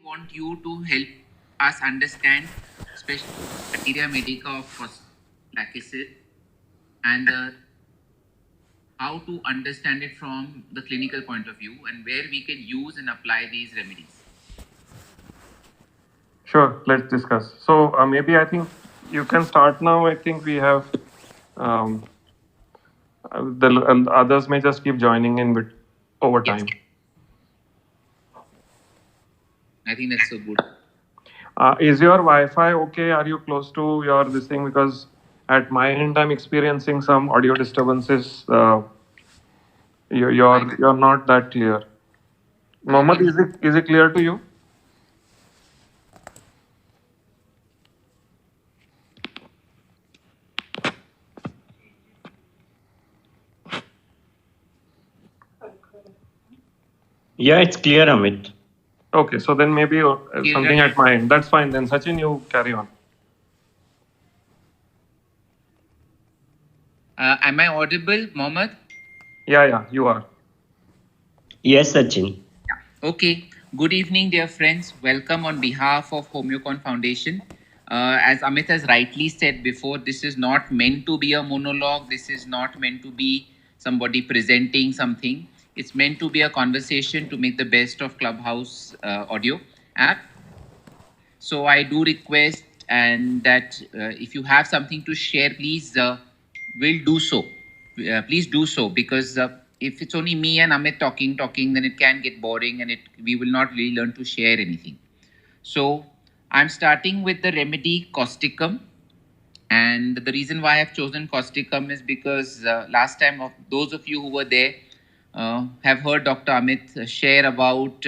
want you to help us understand, especially materia medica of Costakisid and how to understand it from the clinical point of view and where we can use and apply these remedies. Sure, let's discuss. So maybe I think you can start now. I think we have the others may just keep joining in with over Yes. time. I think that's so good. Is your Wi-Fi okay? Are you close to your this thing? Because at my end, I'm experiencing some audio disturbances. You're not that clear. Mohammed, is it clear to you? Yeah, it's clear, Amit. Okay, so then maybe something at my end. That's fine. Then Sachin, you carry on. Am I audible, Mohammed? Yeah, you are. Yes, Sachin. Okay. Good evening, dear friends. Welcome on behalf of Homeocon Foundation. As Amit has rightly said before, this is not meant to be a monologue. This is not meant to be somebody presenting something. It's meant to be a conversation to make the best of Clubhouse audio app. So I do request and that if you have something to share, please will do so. Please do so because if it's only me and Amit talking, then it can get boring and we will not really learn to share anything. So I'm starting with the remedy causticum. And the reason why I've chosen causticum is because last time, of those of you who were there have heard Dr. Amit share about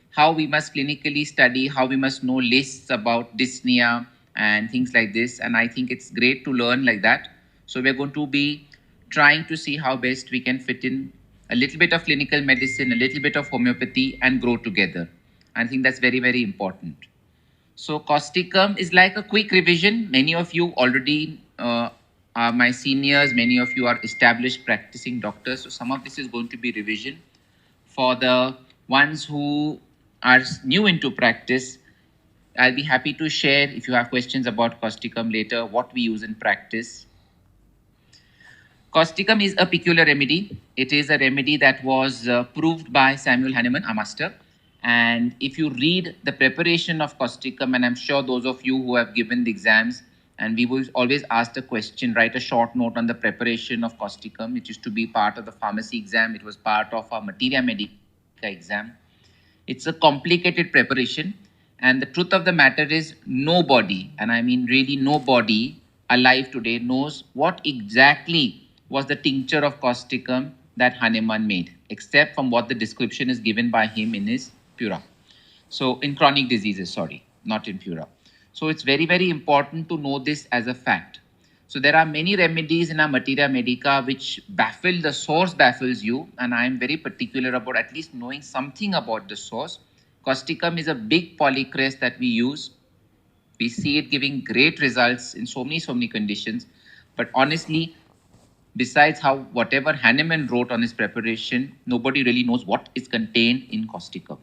how we must clinically study, how we must know lists about dyspnea and things like this. And I think it's great to learn like that. So we're going to be trying to see how best we can fit in a little bit of clinical medicine, a little bit of homeopathy, and grow together. I think that's very, very important. So causticum is like a quick revision. Many of you already are my seniors. Many of you are established practicing doctors. So some of this is going to be revision. For the ones who are new into practice, I'll be happy to share if you have questions about causticum later, what we use in practice. Causticum is a peculiar remedy. It is a remedy that was proved by Samuel Hahnemann, a master. And if you read the preparation of causticum, and I'm sure those of you who have given the exams, and we will always ask the question, write a short note on the preparation of causticum. It used to be part of the pharmacy exam. It was part of our materia medica exam. It's a complicated preparation. And the truth of the matter is nobody, and I mean really nobody alive today knows what exactly was the tincture of causticum that Hahnemann made, except from what the description is given by him in his Pura. So in chronic diseases, sorry, not in Pura. So it's very, very important to know this as a fact. So there are many remedies in our materia medica which baffle, the source baffles you, and I am very particular about at least knowing something about the source. Causticum is a big polycrest that we use. We see it giving great results in so many conditions. But honestly, besides how whatever Hahnemann wrote on his preparation, nobody really knows what is contained in causticum.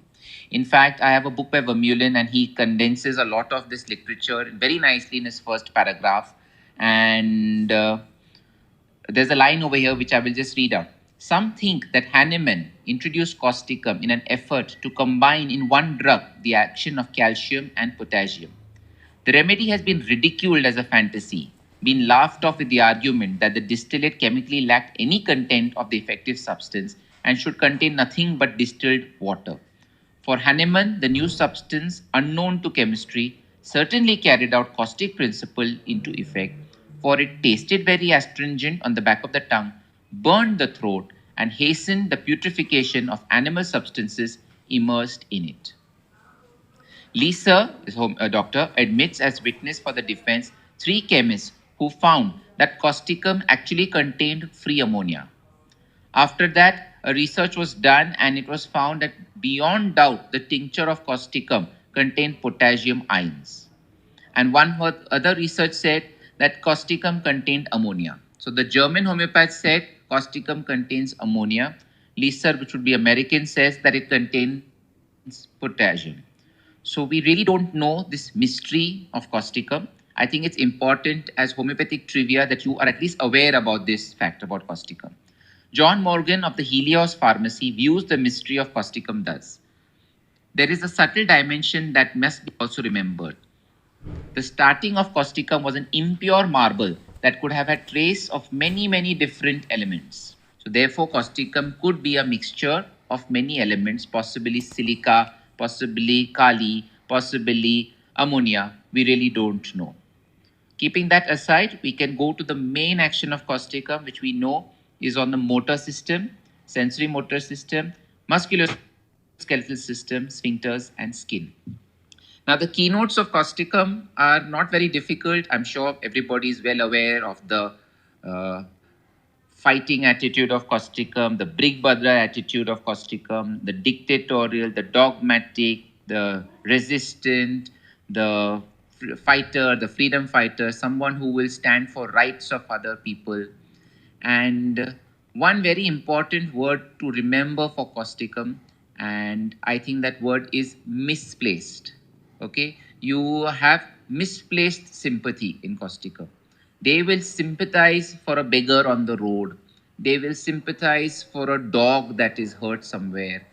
In fact, I have a book by Vermeulen and he condenses a lot of this literature very nicely in his first paragraph. And there's a line over here which I will just read out. Some think that Hahnemann introduced causticum in an effort to combine in one drug the action of calcium and potassium. The remedy has been ridiculed as a fantasy, been laughed off with the argument that the distillate chemically lacked any content of the effective substance and should contain nothing but distilled water. For Hahnemann, the new substance, unknown to chemistry, certainly carried out caustic principle into effect, for it tasted very astringent on the back of the tongue, burned the throat, and hastened the putrefaction of animal substances immersed in it. Lisa, a doctor, admits as witness for the defense 3 chemists who found that causticum actually contained free ammonia. After that, a research was done and it was found that beyond doubt the tincture of causticum contained potassium ions. And one other research said that causticum contained ammonia. So the German homeopath said causticum contains ammonia. Lister, which would be American, says that it contains potassium. So we really don't know this mystery of causticum. I think it's important as homeopathic trivia that you are at least aware about this fact about causticum. John Morgan of the Helios Pharmacy views the mystery of causticum thus. There is a subtle dimension that must be also remembered. The starting of causticum was an impure marble that could have had trace of many, many different elements. So therefore, causticum could be a mixture of many elements, possibly silica, possibly kali, possibly ammonia. We really don't know. Keeping that aside, we can go to the main action of causticum, which we know is on the motor system, sensory motor system, musculoskeletal system, sphincters, and skin. Now, the keynotes of causticum are not very difficult. I'm sure everybody is well aware of the uh, fighting attitude of causticum, the Brig Badra attitude of causticum, the dictatorial, the dogmatic, the resistant, the fighter, the freedom fighter, someone who will stand for rights of other people. And one very important word to remember for causticum, and I think that word is misplaced. Okay, you have misplaced sympathy in causticum. They will sympathize for a beggar on the road. They will sympathize for a dog that is hurt somewhere.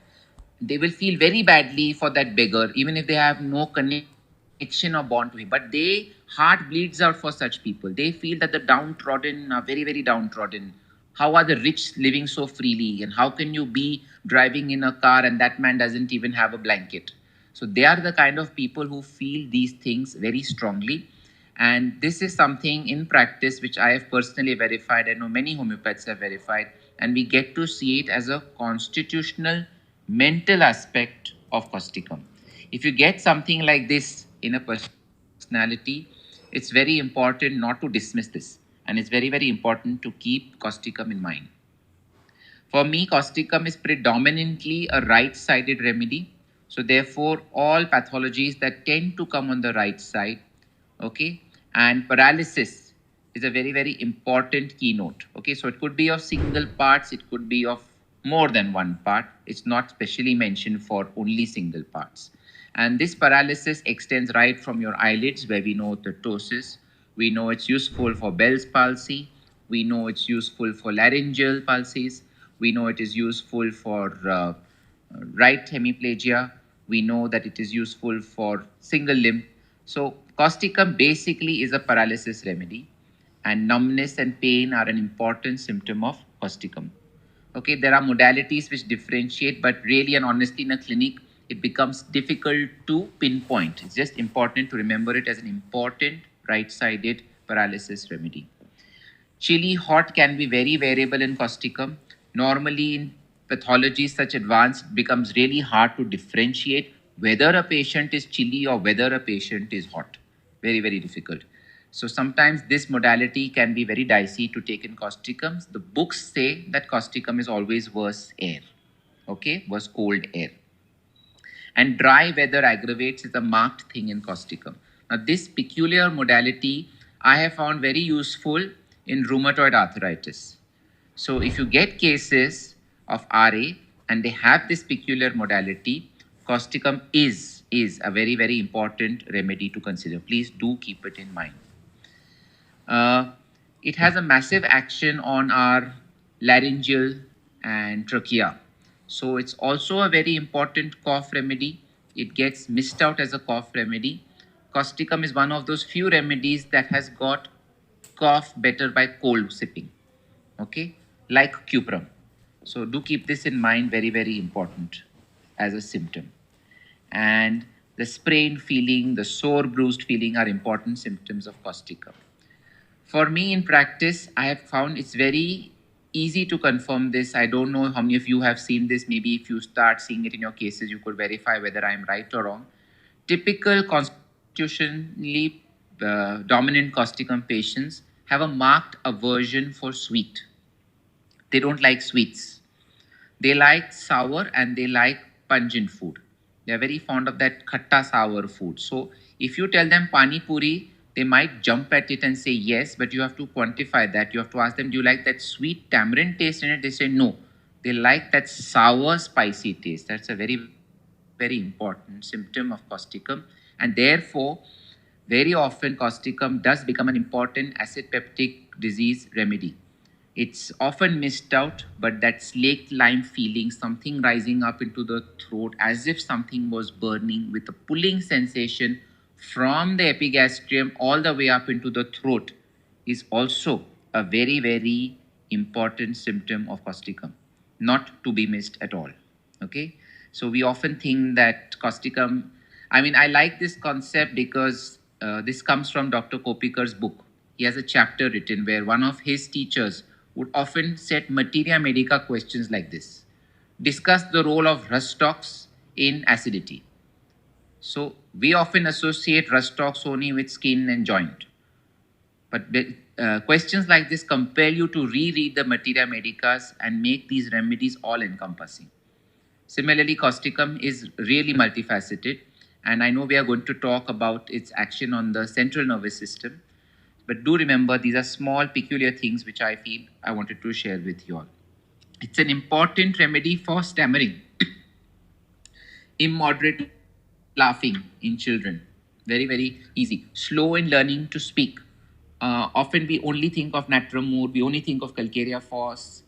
They will feel very badly for that beggar, even if they have no connection or bond to him. But they heart bleeds out for such people. They feel that the downtrodden are very, very downtrodden. How are the rich living so freely? And how can you be driving in a car and that man doesn't even have a blanket? So they are the kind of people who feel these things very strongly. And this is something in practice which I have personally verified. I know many homeopaths have verified. And we get to see it as a constitutional mental aspect of causticum. If you get something like this in a personality, it's very important not to dismiss this. And it's very, very important to keep causticum in mind. For me, causticum is predominantly a right sided remedy. So, therefore, all pathologies that tend to come on the right side, okay, and paralysis is a very, very important keynote. Okay, so it could be of single parts, it could be of more than one part. It's not specially mentioned for only single parts. And this paralysis extends right from your eyelids, where we know ptosis. We know it's useful for Bell's palsy. We know it's useful for laryngeal palsies. We know it is useful for right hemiplegia. We know that it is useful for single limb. So, causticum basically is a paralysis remedy, and numbness and pain are an important symptom of causticum. Okay, there are modalities which differentiate, but really and honestly, in a clinic, it becomes difficult to pinpoint. It's just important to remember it as an important right sided paralysis remedy. Chili hot can be very variable in causticum. Normally, in pathology such advanced, it becomes really hard to differentiate whether a patient is chilly or whether a patient is hot. Very, very difficult. So sometimes this modality can be very dicey to take in causticums. The books say that causticum is always worse air. Okay, worse cold air. And dry weather aggravates is a marked thing in causticum. Now, this peculiar modality I have found very useful in rheumatoid arthritis. So, if you get cases of RA and they have this peculiar modality, causticum is a very, very important remedy to consider. Please do keep it in mind. It has a massive action on our laryngeal and trachea. So it's also a very important cough remedy. It gets missed out as a cough remedy. Causticum is one of those few remedies that has got cough better by cold sipping. Okay, like cuprum. So do keep this in mind, very, very important as a symptom. And the sprained feeling, the sore, bruised feeling are important symptoms of causticum. For me in practice, I have found it's very easy to confirm this. I don't know how many of you have seen this. Maybe if you start seeing it in your cases, you could verify whether I'm right or wrong. Typical constitutionally dominant causticum patients have a marked aversion for sweet. They don't like sweets. They like sour and they like pungent food. They are very fond of that khatta sour food. So if you tell them pani puri, they might jump at it and say yes, but you have to quantify that. You have to ask them, do you like that sweet tamarind taste in it? They say no. They like that sour, spicy taste. That's a very, very very important symptom of causticum, and therefore, very often causticum does become an important acid peptic disease remedy. It's often missed out, but that slaked lime feeling, something rising up into the throat as if something was burning with a pulling sensation from the epigastrium all the way up into the throat, is also a very, very important symptom of causticum, not to be missed at all. Okay, so we often think that causticum, I mean, I like this concept because this comes from Dr. Kopikar's book. He has a chapter written where one of his teachers would often set materia medica questions like this: discuss the role of rustox in acidity. So we often associate rustox only with skin and joint. But questions like this compel you to reread the materia medicas and make these remedies all encompassing. Similarly, causticum is really multifaceted, and I know we are going to talk about its action on the central nervous system. But do remember, these are small, peculiar things which I feel I wanted to share with you all. It's an important remedy for stammering, immoderate laughing in children. Very, very easy. Slow in learning to speak. Often we only think of natrum mur, we only think of Calcarea fos.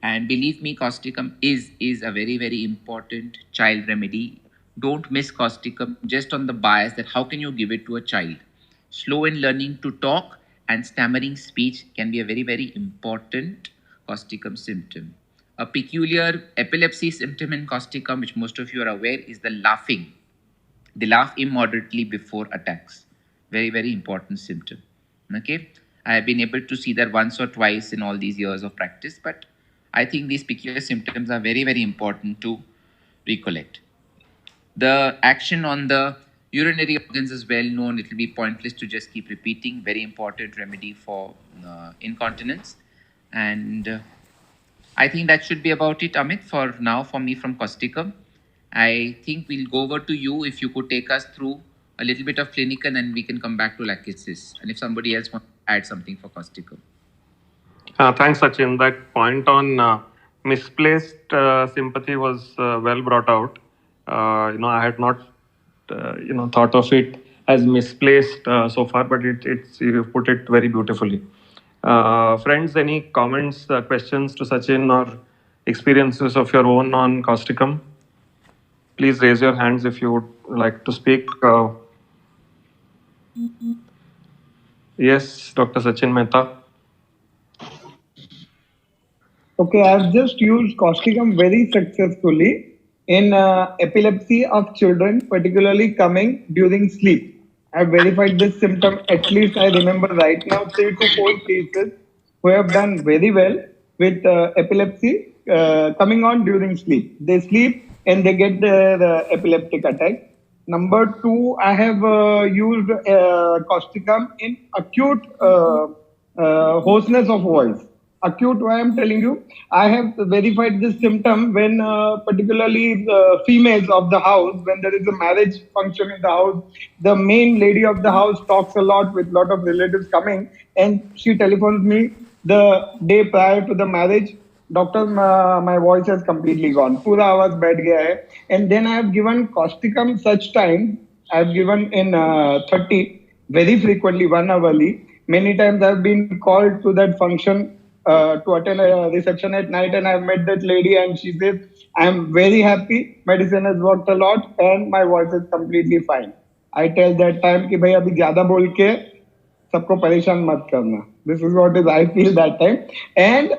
And believe me, causticum is a very, very important child remedy. Don't miss causticum just on the bias that how can you give it to a child. Slow in learning to talk and stammering speech can be a very, very important causticum symptom. A peculiar epilepsy symptom in causticum, which most of you are aware, is the laughing. They laugh immoderately before attacks. Very, very important symptom. Okay, I have been able to see that once or twice in all these years of practice, but I think these peculiar symptoms are very, very important to recollect. The action on the urinary organs is well known. It will be pointless to just keep repeating. Very important remedy for incontinence. And I think that should be about it, Amit, for now, for me from causticum. I think we'll go over to you if you could take us through a little bit of clinical, and we can come back to lachesis. And if somebody else wants to add something for causticum. Thanks, Sachin. That point on misplaced sympathy was well brought out. I had not, thought of it as misplaced so far, but it's you put it very beautifully. Friends, any comments, questions to Sachin or experiences of your own on causticum? Please raise your hands if you would like to speak. Yes, Dr. Sachin Mehta. Okay, I've just used causticum very successfully in epilepsy of children, particularly coming during sleep. I've verified this symptom, at least I remember right now, 3 to 4 cases who have done very well with epilepsy coming on during sleep. They sleep and they get the epileptic attack. Number two, I have used causticum in acute hoarseness of voice. Acute, why I'm telling you, I have verified this symptom when particularly the females of the house, when there is a marriage function in the house, the main lady of the house talks a lot with lot of relatives coming, and she telephones me the day prior to the marriage. Doctor, my voice has completely gone. Pura आवाज बैठ गया है. And then I have given causticum such time. I have given in 30 very frequently, 1 hourly. Many times I have been called to that function to attend a reception at night, and I've met that lady, and she says, I'm very happy. Medicine has worked a lot, and my voice is completely fine. I tell that time कि भाई अभी ज़्यादा बोल के सबको परेशान मत करना. This is what is I feel that time. And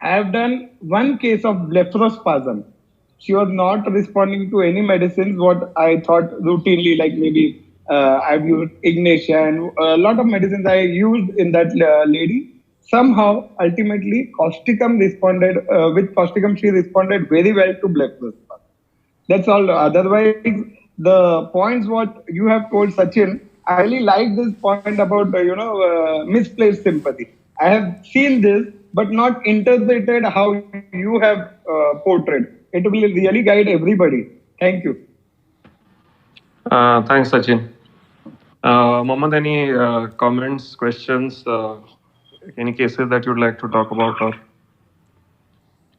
I have done one case of blepharospasm. She was not responding to any medicines, what I thought routinely, like maybe I've used Ignatia and a lot of medicines I used in that lady. Somehow, ultimately, causticum responded, with causticum, she responded very well to blepharospasm. That's all. Otherwise, the points what you have told, Sachin, I really like this point about, misplaced sympathy. I have seen this, but not interpreted how you have portrayed. It will really guide everybody. Thank you. Thanks, Sachin. Mohammed, any comments, questions, any cases that you'd like to talk about? Or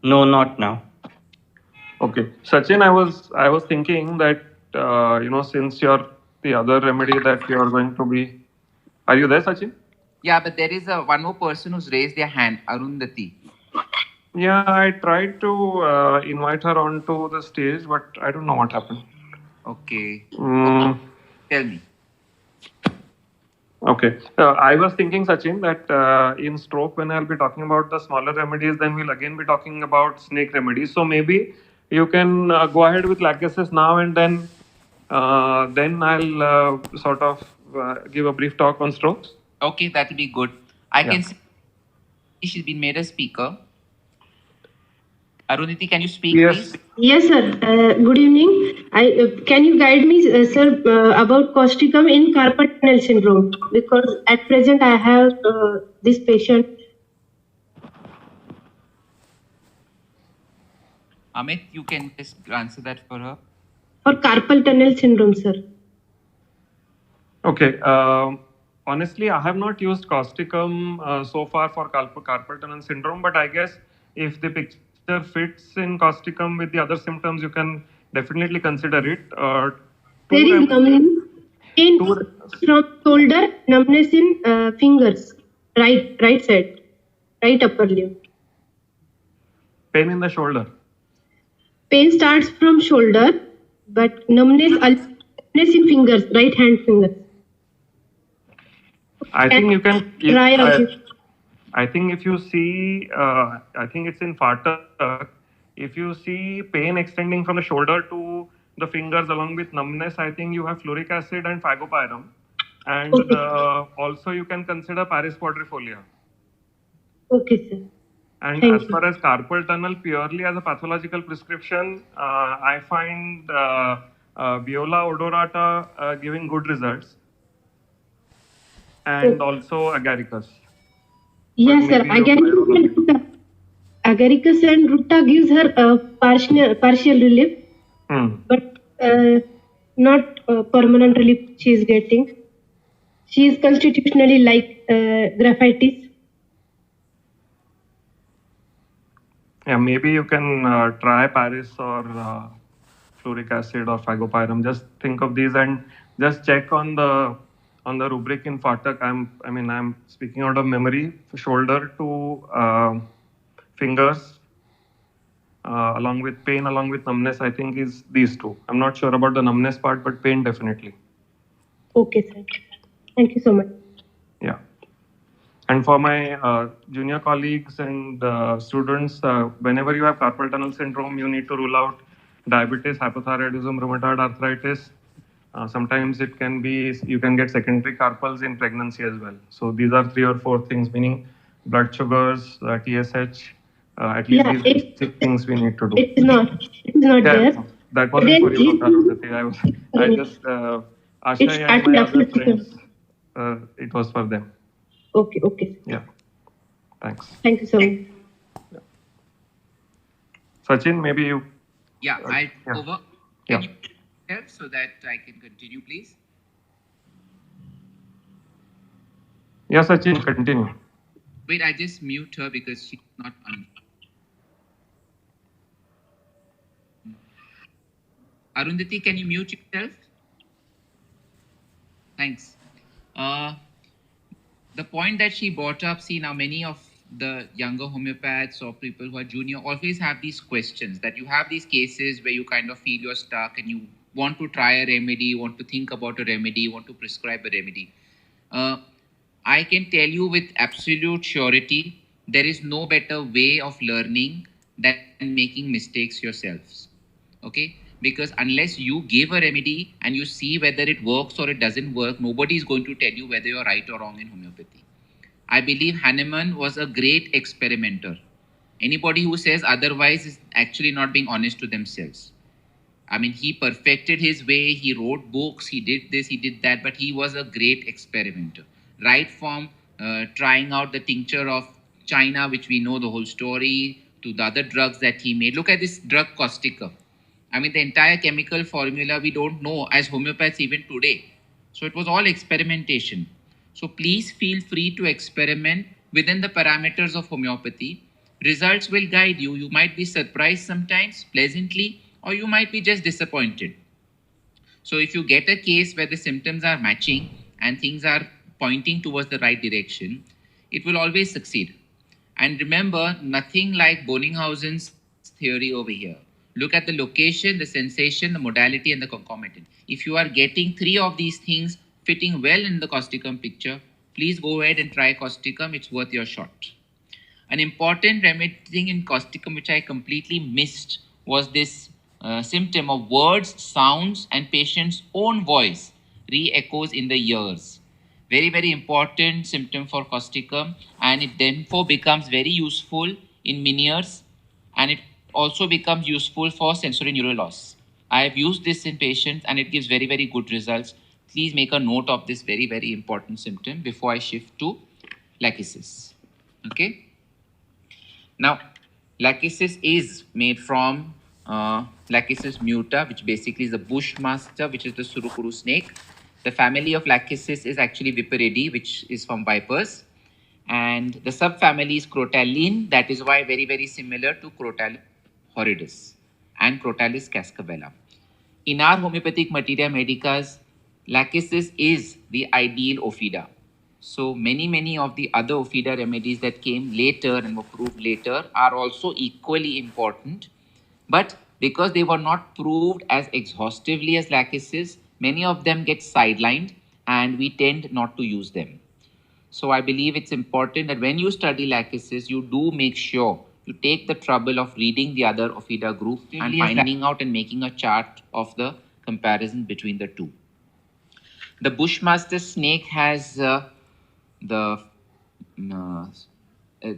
No, not now. Okay, Sachin, I was thinking that since you're the other remedy that you are going to be, are you there, Sachin? Yeah, but there is one more person who's raised their hand, Arundhati. Yeah, I tried to invite her onto the stage, but I don't know what happened. Okay. Mm, Tell me. okay, I was thinking, Sachin, that in stroke, when I'll be talking about the smaller remedies, then we'll again be talking about snake remedies. So maybe you can go ahead with lachesis now, and then I'll sort of give a brief talk on strokes. Okay, that will be good. I Yeah. can see she's been made a speaker. Arundhati, can you speak, Yes. please? Yes, sir. Good evening. Can you guide me, sir, about Costicum in carpal tunnel syndrome? Because at present I have this patient. Amit, you can just answer that for her. For carpal tunnel syndrome, sir. Okay. Honestly, I have not used causticum so far for carpal tunnel syndrome, but I guess if the picture fits in causticum with the other symptoms, you can definitely consider it. There is numbness pain from shoulder, numbness in fingers, right side, right upper limb. Pain in the shoulder. Pain starts from shoulder, but numbness in fingers, right hand fingers. I think you can try again. I think if you see, I think it's in Fartak. If you see pain extending from the shoulder to the fingers along with numbness, I think you have floric acid and fagopyrum. And also you can consider Paris quadrifolia. Okay, sir. And Thank as far as carpal tunnel, purely as a pathological prescription, I find Viola odorata giving good results. And also agaricus. Yes, sir. Agaricus and Ruta gives her partial relief, but not permanent relief she is getting. She is constitutionally like graphitis. Yeah, maybe you can try Paris or floric acid or fagopyrum. Just think of these and just check on the rubric in Fartak. I'm speaking out of memory. Shoulder to fingers, along with pain, along with numbness. I think is these two. I'm not sure about the numbness part, but pain definitely. Okay, sir. Thank you so much. Yeah. And for my junior colleagues and students, whenever you have carpal tunnel syndrome, you need to rule out diabetes, hypothyroidism, rheumatoid arthritis. Sometimes it can be, you can get secondary carpals in pregnancy as well. So these are 3 or 4 things, meaning blood sugars, TSH, at least these basic things we need to do. It's not there. That wasn't for you, Dr. I just, Asha and my other friends, it was for them. Okay. Yeah. Thanks. Thank you so much. Yeah. Sachin, maybe you. Yeah, I'll over. Yeah. Can you help so that I can continue, please? Yeah, Sachin, continue. Wait, I just mute her because she's not on. Arundhati, can you mute yourself? Thanks. The point that she brought up, see, now many of the younger homeopaths or people who are junior always have these questions, that you have these cases where you kind of feel you're stuck and you want to try a remedy, want to think about a remedy, want to prescribe a remedy. I can tell you with absolute surety, there is no better way of learning than making mistakes yourselves. Okay? Because unless you give a remedy and you see whether it works or it doesn't work, nobody is going to tell you whether you're right or wrong in homeopathy. I believe Hahnemann was a great experimenter. Anybody who says otherwise is actually not being honest to themselves. I mean, he perfected his way, he wrote books, he did this, he did that, but he was a great experimenter. Right from trying out the tincture of China, which we know the whole story, to the other drugs that he made. Look at this drug Caustica. I mean, the entire chemical formula we don't know as homeopaths even today. So it was all experimentation. So please feel free to experiment within the parameters of homeopathy. Results will guide you. You might be surprised sometimes, pleasantly, or you might be just disappointed. So if you get a case where the symptoms are matching and things are pointing towards the right direction, it will always succeed. And remember, nothing like Bonninghausen's theory over here. Look at the location, the sensation, the modality, and the concomitant. If you are getting three of these things fitting well in the Causticum picture, please go ahead and try Causticum. It's worth your shot. An important remedy in Causticum, which I completely missed, was this symptom of words, sounds, and patient's own voice re-echoes in the ears. Very, very important symptom for Causticum, and it therefore becomes very useful in Meniere's, and it also becomes useful for sensory neural loss. I have used this in patients, and it gives very, very good results. Please make a note of this very, very important symptom before I shift to lachesis. Okay. Now, lachesis is made from Lachesis muta, which basically is the bushmaster, which is the surukuru snake. The family of Lachesis is actually Viperidae, which is from vipers. And the subfamily is Crotaline. That is why very, very similar to Crotalus horridus and Crotalus cascavella. In our homeopathic materia medicas, Lachesis is the ideal Ophida. So many of the other Ophida remedies that came later and were proved later are also equally important. But because they were not proved as exhaustively as Lachesis, many of them get sidelined and we tend not to use them. So I believe it's important that when you study Lachesis, you do make sure you take the trouble of reading the other Ophida group and finding out and making a chart of the comparison between the two. The Bushmaster snake has the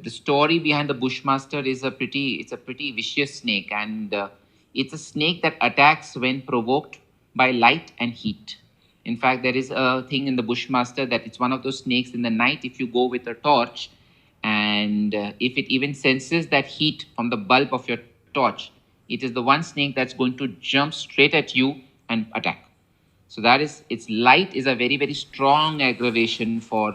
story behind the Bushmaster is a pretty vicious snake, and it's a snake that attacks when provoked by light and heat. In fact, there is a thing in the Bushmaster that it's one of those snakes in the night. If you go with a torch, and if it even senses that heat from the bulb of your torch, it is the one snake that's going to jump straight at you and attack. So that is, its light is a very, very strong aggravation for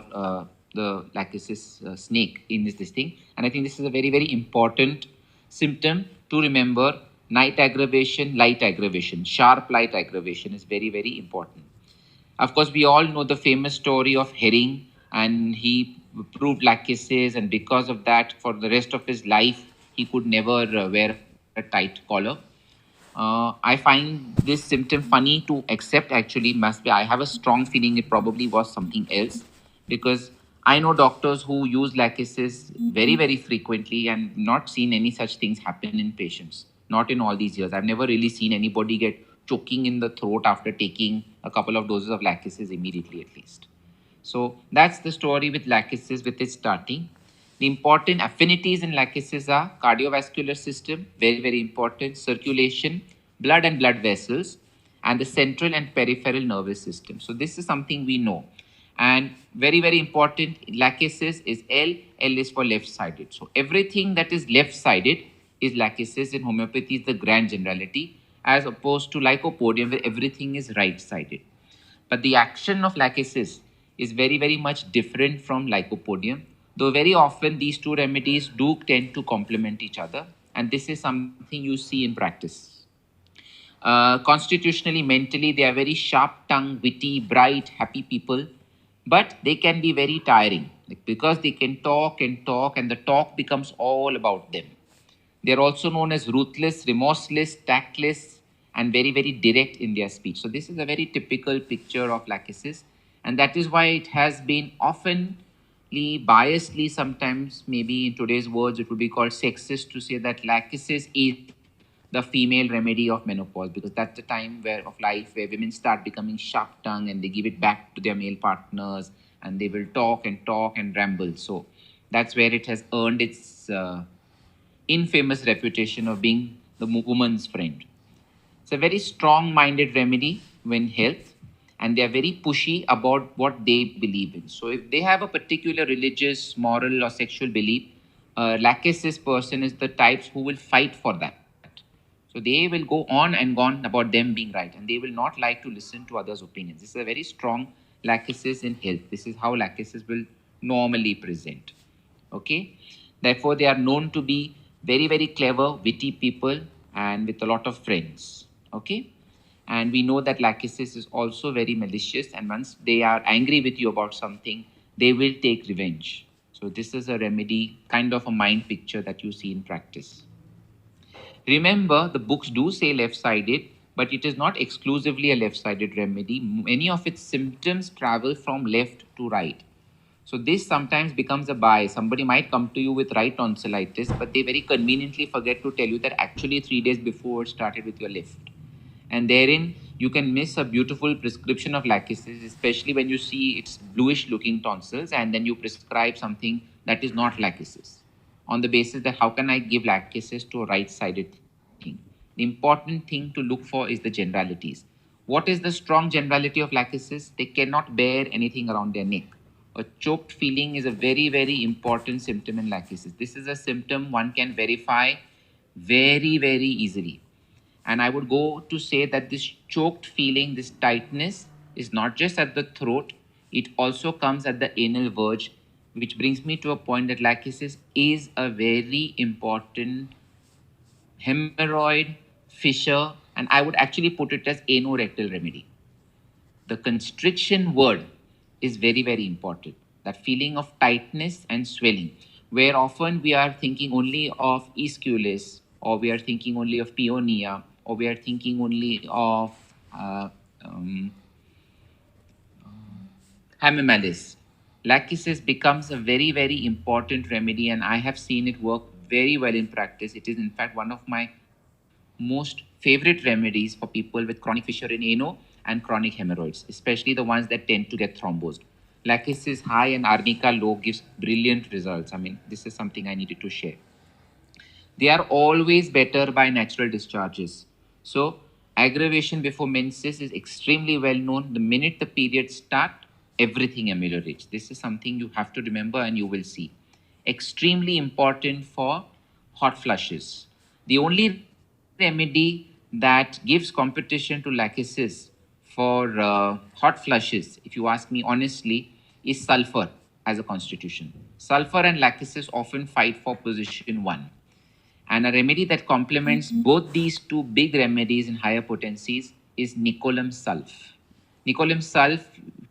the Lachesis snake in this thing. And I think this is a very, very important symptom to remember. Night aggravation, light aggravation, sharp light aggravation is very, very important. Of course, we all know the famous story of Herring, and he proved Lachesis, and because of that, for the rest of his life, he could never wear a tight collar. I find this symptom funny to accept, actually. Must be, I have a strong feeling it probably was something else, because I know doctors who use Lachesis very, very frequently and not seen any such things happen in patients. Not in all these years. I've never really seen anybody get choking in the throat after taking a couple of doses of Lachesis immediately, at least. So that's the story with Lachesis, with its starting. The important affinities in Lachesis are cardiovascular system, very, very important, circulation, blood and blood vessels, and the central and peripheral nervous system. So this is something we know. And very, very important, Lachesis is L is for left-sided. So everything that is left-sided is Lachesis. In homeopathy is the grand generality, as opposed to Lycopodium, where everything is right-sided. But the action of Lachesis is very, very much different from Lycopodium, though very often these two remedies do tend to complement each other, and this is something you see in practice. Constitutionally, mentally, they are very sharp-tongued, witty, bright, happy people, but they can be very tiring, because they can talk and talk, and the talk becomes all about them. They are also known as ruthless, remorseless, tactless, and very, very direct in their speech. So this is a very typical picture of Lachesis, and that is why it has been often biasedly, sometimes maybe in today's words it would be called sexist, to say that Lachesis is the female remedy of menopause, because that's the time of life where women start becoming sharp-tongued and they give it back to their male partners, and they will talk and ramble. So that's where it has earned its infamous reputation of being the woman's friend. It's a very strong-minded remedy when health, and they are very pushy about what they believe in. So if they have a particular religious, moral, or sexual belief, Lachesis person is the types who will fight for that. So they will go on and on about them being right, and they will not like to listen to others' opinions. This is a very strong Lachesis in health. This is how Lachesis will normally present. Okay. Therefore, they are known to be very, very clever, witty people and with a lot of friends. Okay. And we know that Lachesis is also very malicious, and once they are angry with you about something, they will take revenge. So this is a remedy, kind of a mind picture that you see in practice. Remember, the books do say left-sided, but it is not exclusively a left-sided remedy. Many of its symptoms travel from left to right. So this sometimes becomes a bias. Somebody might come to you with right tonsillitis, but they very conveniently forget to tell you that actually 3 days before it started with your left. And therein, you can miss a beautiful prescription of Lachesis, especially when you see its bluish-looking tonsils, and then you prescribe something that is not Lachesis, on the basis that how can I give Lachesis to a right-sided thing? The important thing to look for is the generalities. What is the strong generality of Lachesis? They cannot bear anything around their neck. A choked feeling is a very, very important symptom in Lachesis. This is a symptom one can verify very, very easily. And I would go to say that this choked feeling, this tightness, is not just at the throat, it also comes at the anal verge, which brings me to a point that Lachesis is a very important hemorrhoid, fissure, and I would actually put it as anorectal remedy. The constriction word is very, very important. That feeling of tightness and swelling, where often we are thinking only of ischiolis, or we are thinking only of peonia, or we are thinking only of hemimelis. Lachesis becomes a very, very important remedy, and I have seen it work very well in practice. It is, in fact, one of my most favorite remedies for people with chronic fissure in ano and chronic hemorrhoids, especially the ones that tend to get thrombosed. Lachesis high and arnica low gives brilliant results. I mean, this is something I needed to share. They are always better by natural discharges. So, aggravation before menses is extremely well known. The minute the periods start, everything ameliorates. This is something you have to remember and you will see. Extremely important for hot flushes. The only remedy that gives competition to Lachesis for hot flushes, if you ask me honestly, is sulfur as a constitution. Sulfur and Lachesis often fight for position 1. And a remedy that complements both these two big remedies in higher potencies is Nicolam sulf. Nicolam sulf,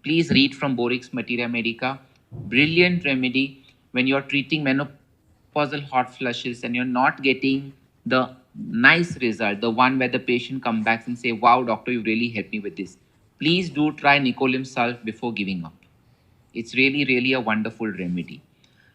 please read from Borix Materia Medica. Brilliant remedy when you're treating menopausal hot flushes and you're not getting the nice result, the one where the patient comes back and say, wow, doctor, you really helped me with this. Please do try Nicolam sulf before giving up. It's really, really a wonderful remedy.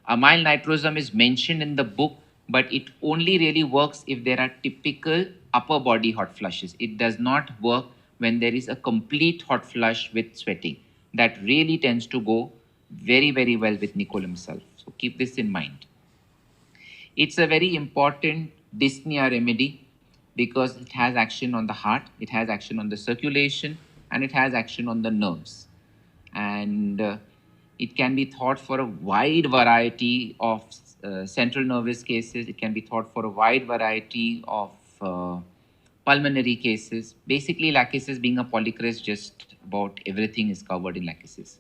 Amyl nitrosum is mentioned in the book, but it only really works if there are typical upper body hot flushes. It does not work when there is a complete hot flush with sweating. That really tends to go very, very well with Nicolam sulf. So keep this in mind. It's a very important dyspnea remedy because it has action on the heart, it has action on the circulation, and it has action on the nerves. And it can be thought for a wide variety of central nervous cases. It can be thought for a wide variety of pulmonary cases. Basically, Lachesis being a polycrest, just about everything is covered in Lachesis.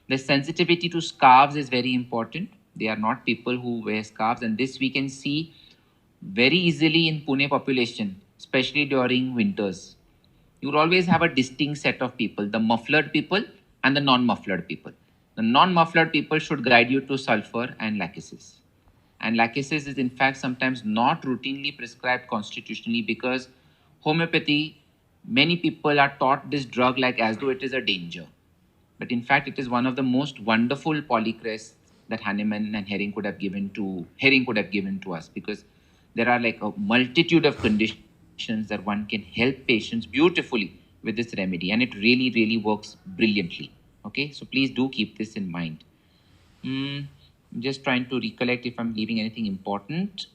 The sensitivity to scarves is very important. They are not people who wear scarves, and this we can see very easily in Pune population, especially during winters. You will always have a distinct set of people, the muffled people and the non-muffled people. The non-muffled people should guide you to sulfur and Lachesis. And Lachesis is in fact sometimes not routinely prescribed constitutionally because homeopathy, many people are taught this drug like as though it is a danger. But in fact, it is one of the most wonderful polycrests that Hahnemann and Hering could have given to us, because there are like a multitude of conditions that one can help patients beautifully with this remedy, and it really, really works brilliantly. Okay, so please do keep this in mind. I'm just trying to recollect if I'm leaving anything important.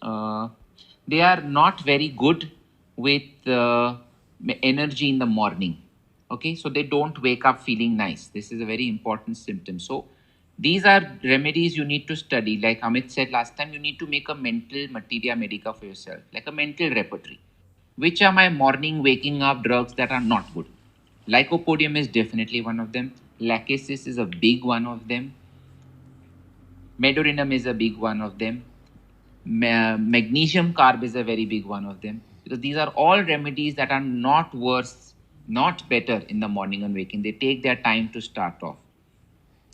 They are not very good with energy in the morning. Okay, so they don't wake up feeling nice. This is a very important symptom. So these are remedies you need to study. Like Amit said last time, you need to make a mental materia medica for yourself, like a mental repertory. Which are my morning waking up drugs that are not good? Lycopodium is definitely one of them. Lachesis is a big one of them. Medorinum is a big one of them. Magnesium carb is a very big one of them, because these are all remedies that are not worse, not better in the morning on waking. They take their time to start off.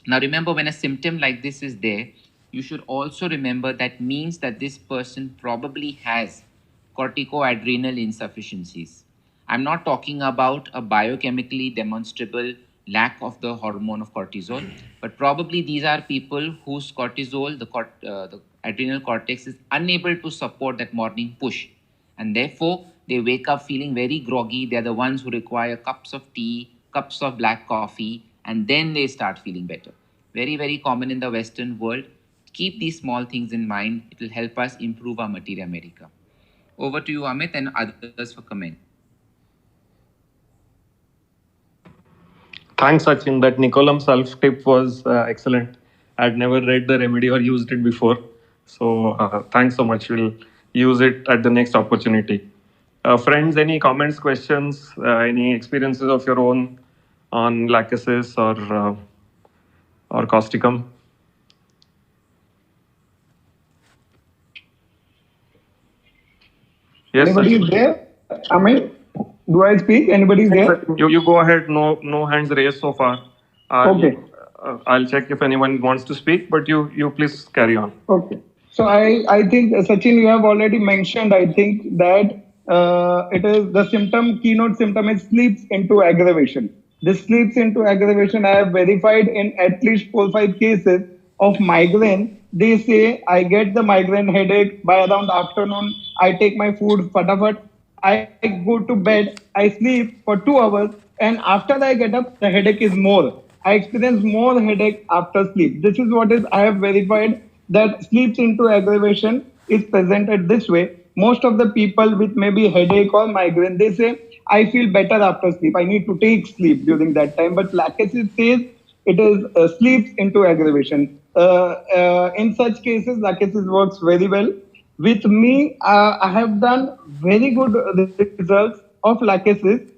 Now, remember, when a symptom like this is there, you should also remember that means that this person probably has corticoadrenal insufficiencies. I'm not talking about a biochemically demonstrable lack of the hormone of cortisol, but probably these are people whose cortisol, the adrenal cortex, is unable to support that morning push. And therefore, they wake up feeling very groggy. They're the ones who require cups of tea, cups of black coffee, and then they start feeling better. Very, very common in the Western world. Keep these small things in mind. It will help us improve our materia medica. Over to you, Amit, and others for comment. Thanks, Sachin. That Nicolam Sulph tip was excellent. I'd never read the remedy or used it before. So thanks so much. We'll use it at the next opportunity. Friends, any comments, questions, any experiences of your own on lachesis or causticum? Yes, anybody is there? Amit, do I speak? Anybody is there? You go ahead. No hands raised so far. Okay. I'll check if anyone wants to speak, but you please carry on. Okay. So I think, Sachin, you have already mentioned, I think, that it is the keynote symptom is sleeps into aggravation. This sleeps into aggravation, I have verified in at least 4-5 cases of migraine. They say, I get the migraine headache by around afternoon. I take my food, fatafat. I go to bed. I sleep for 2 hours. And after I get up, the headache is more. I experience more headache after sleep. This is what I have verified, that sleeps into aggravation is presented this way. Most of the people with maybe headache or migraine, they say, I feel better after sleep. I need to take sleep during that time. But lachesis says it is sleeps into aggravation. In such cases, lachesis works very well. With me, I have done very good results of lachesis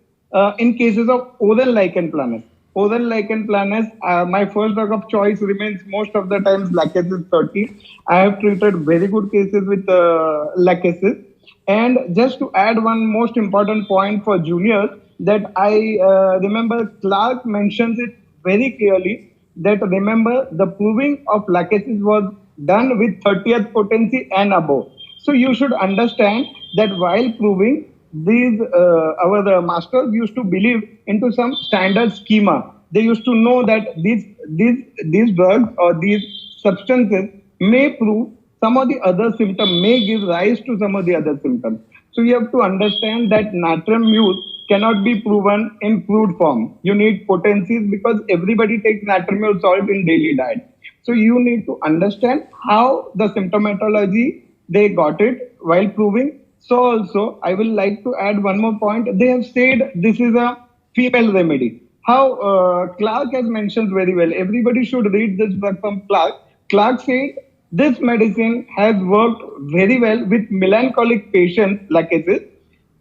in cases of oral lichen planus. Oral lichen planus, my first drug of choice remains most of the times lachesis 30. I have treated very good cases with lachesis. And just to add one most important point for juniors, that I remember Clark mentions it very clearly, that remember the proving of lachesis was done with 30th potency and above. So you should understand that while proving, these our masters used to believe into some standard schema. They used to know that these drugs or these substances may prove some of the other symptoms, may give rise to some of the other symptoms. So you have to understand that natrium use cannot be proven in crude form. You need potencies, because everybody takes natrium salt in daily diet. So you need to understand how the symptomatology they got it while proving. So also, I will like to add one more point. They have said this is a female remedy. How Clark has mentioned very well. Everybody should read this book from Clark. Clark said this medicine has worked very well with melancholic patients like this.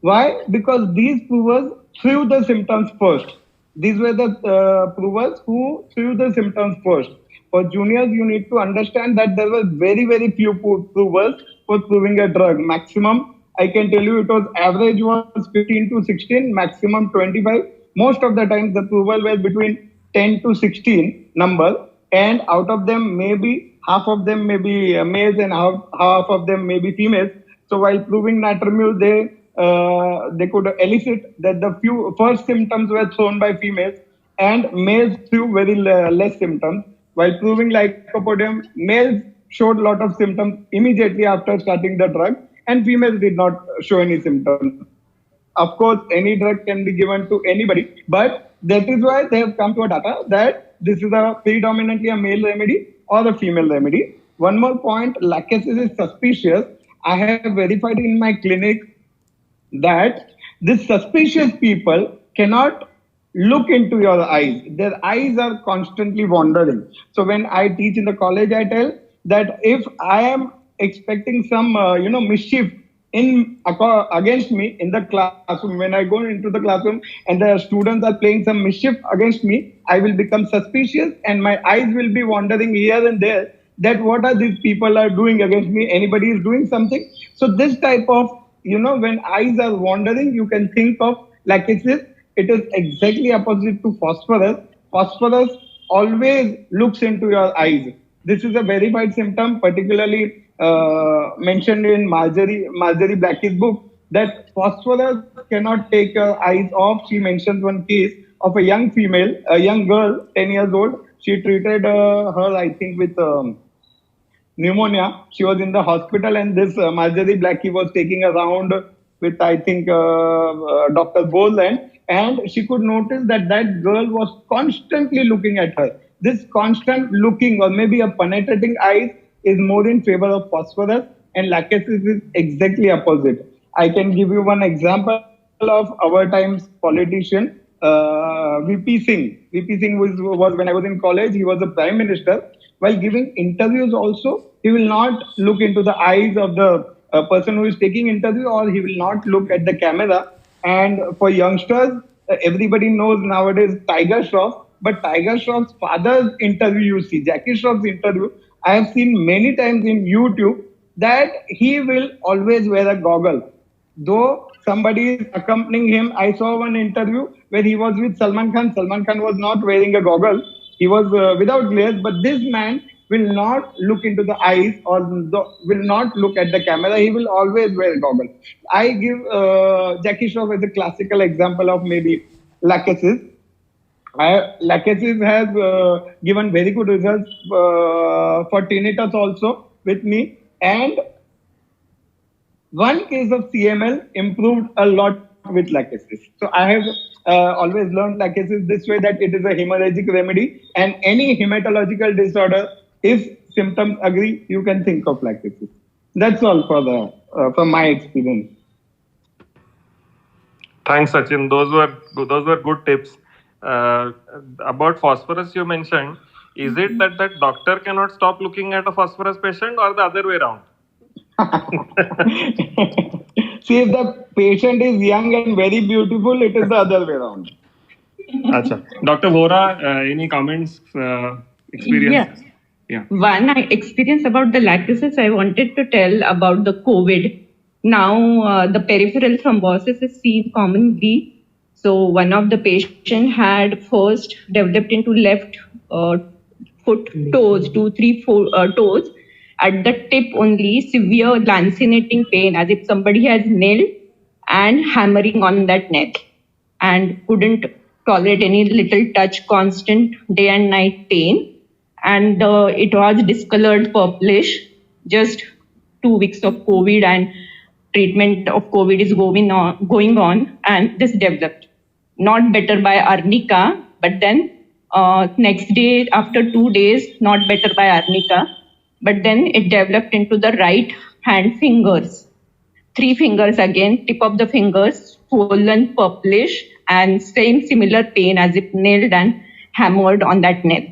Why? Because these provers threw the symptoms first. These were the provers who threw the symptoms first. For juniors, you need to understand that there were very, very few provers for proving a drug. Maximum, I can tell you, it was average was 15 to 16, maximum 25. Most of the time, the prover were between 10 to 16 number, and out of them, maybe half of them may be males and half of them may be females. So while proving natrium, they could elicit that the few first symptoms were thrown by females, and males threw very less symptoms. While proving lycopodium, males showed a lot of symptoms immediately after starting the drug, and females did not show any symptoms. Of course, any drug can be given to anybody, but that is why they have come to a data that this is predominantly a male remedy or a female remedy. One more point, lachesis is suspicious. I have verified in my clinic that these suspicious people cannot look into your eyes. Their eyes are constantly wandering. So when I teach in the college, I tell that if I am expecting some, mischief against me in the classroom, when I go into the classroom and the students are playing some mischief against me, I will become suspicious and my eyes will be wandering here and there. that what are these people are doing against me? Anybody is doing something. So this type of, when eyes are wandering, you can think of lachesis. It is exactly opposite to phosphorus. Phosphorus always looks into your eyes. This is a verified symptom, particularly mentioned in Marjorie Blackie's book, that phosphorus cannot take your eyes off. She mentions one case of a young female, a young girl, 10 years old. She treated her, I think, with pneumonia. She was in the hospital, and this Marjorie Blackie was taking around with, I think, Dr. Boland, and she could notice that that girl was constantly looking at her. This constant looking, or maybe a penetrating eyes, is more in favor of phosphorus, and lachesis is exactly opposite. I can give you one example of our times politician, VP Singh. VP Singh was when I was in college, he was a prime minister. While giving interviews also, he will not look into the eyes of the person who is taking interview, or he will not look at the camera. And for youngsters, everybody knows nowadays Tiger Shroff, but Tiger Shroff's father's interview, you see, Jackie Shroff's interview, I have seen many times in YouTube that he will always wear a goggle. Though somebody is accompanying him, I saw one interview where he was with Salman Khan. Salman Khan was not wearing a goggle. He was without glares, but this man will not look into the eyes or will not look at the camera. He will always wear a goggle. I give Jackie Shroff as a classical example of maybe lachesis. Lachesis has given very good results for tinnitus also with me, and one case of CML improved a lot with lachesis. So I have always learned lachesis this way, that it is a hemorrhagic remedy, and any hematological disorder, if symptoms agree, you can think of lachesis. That's all for from my experience. Thanks, Sachin. Those were good tips. About phosphorus, you mentioned. Is it that doctor cannot stop looking at a phosphorus patient, or the other way around? See, if the patient is young and very beautiful, it is the other way around. Acha. Dr. Vora, any comments, experience? Yeah. One I experienced about the lachesis, I wanted to tell about the COVID. Now the peripheral thrombosis is seen commonly. So one of the patient had first developed into left foot toes, 2, 3, 4 toes. At the tip only, severe lancinating pain, as if somebody has nailed and hammering on that nail, and couldn't tolerate any little touch, constant day and night pain. And it was discolored purplish. Just 2 weeks of COVID, and treatment of COVID is going on, and this developed. Not better by arnica, but then next day, after 2 days, not better by arnica. But then it developed into the right hand fingers. 3 fingers again, tip of the fingers, swollen, purplish, and similar pain as if nailed and hammered on that nail.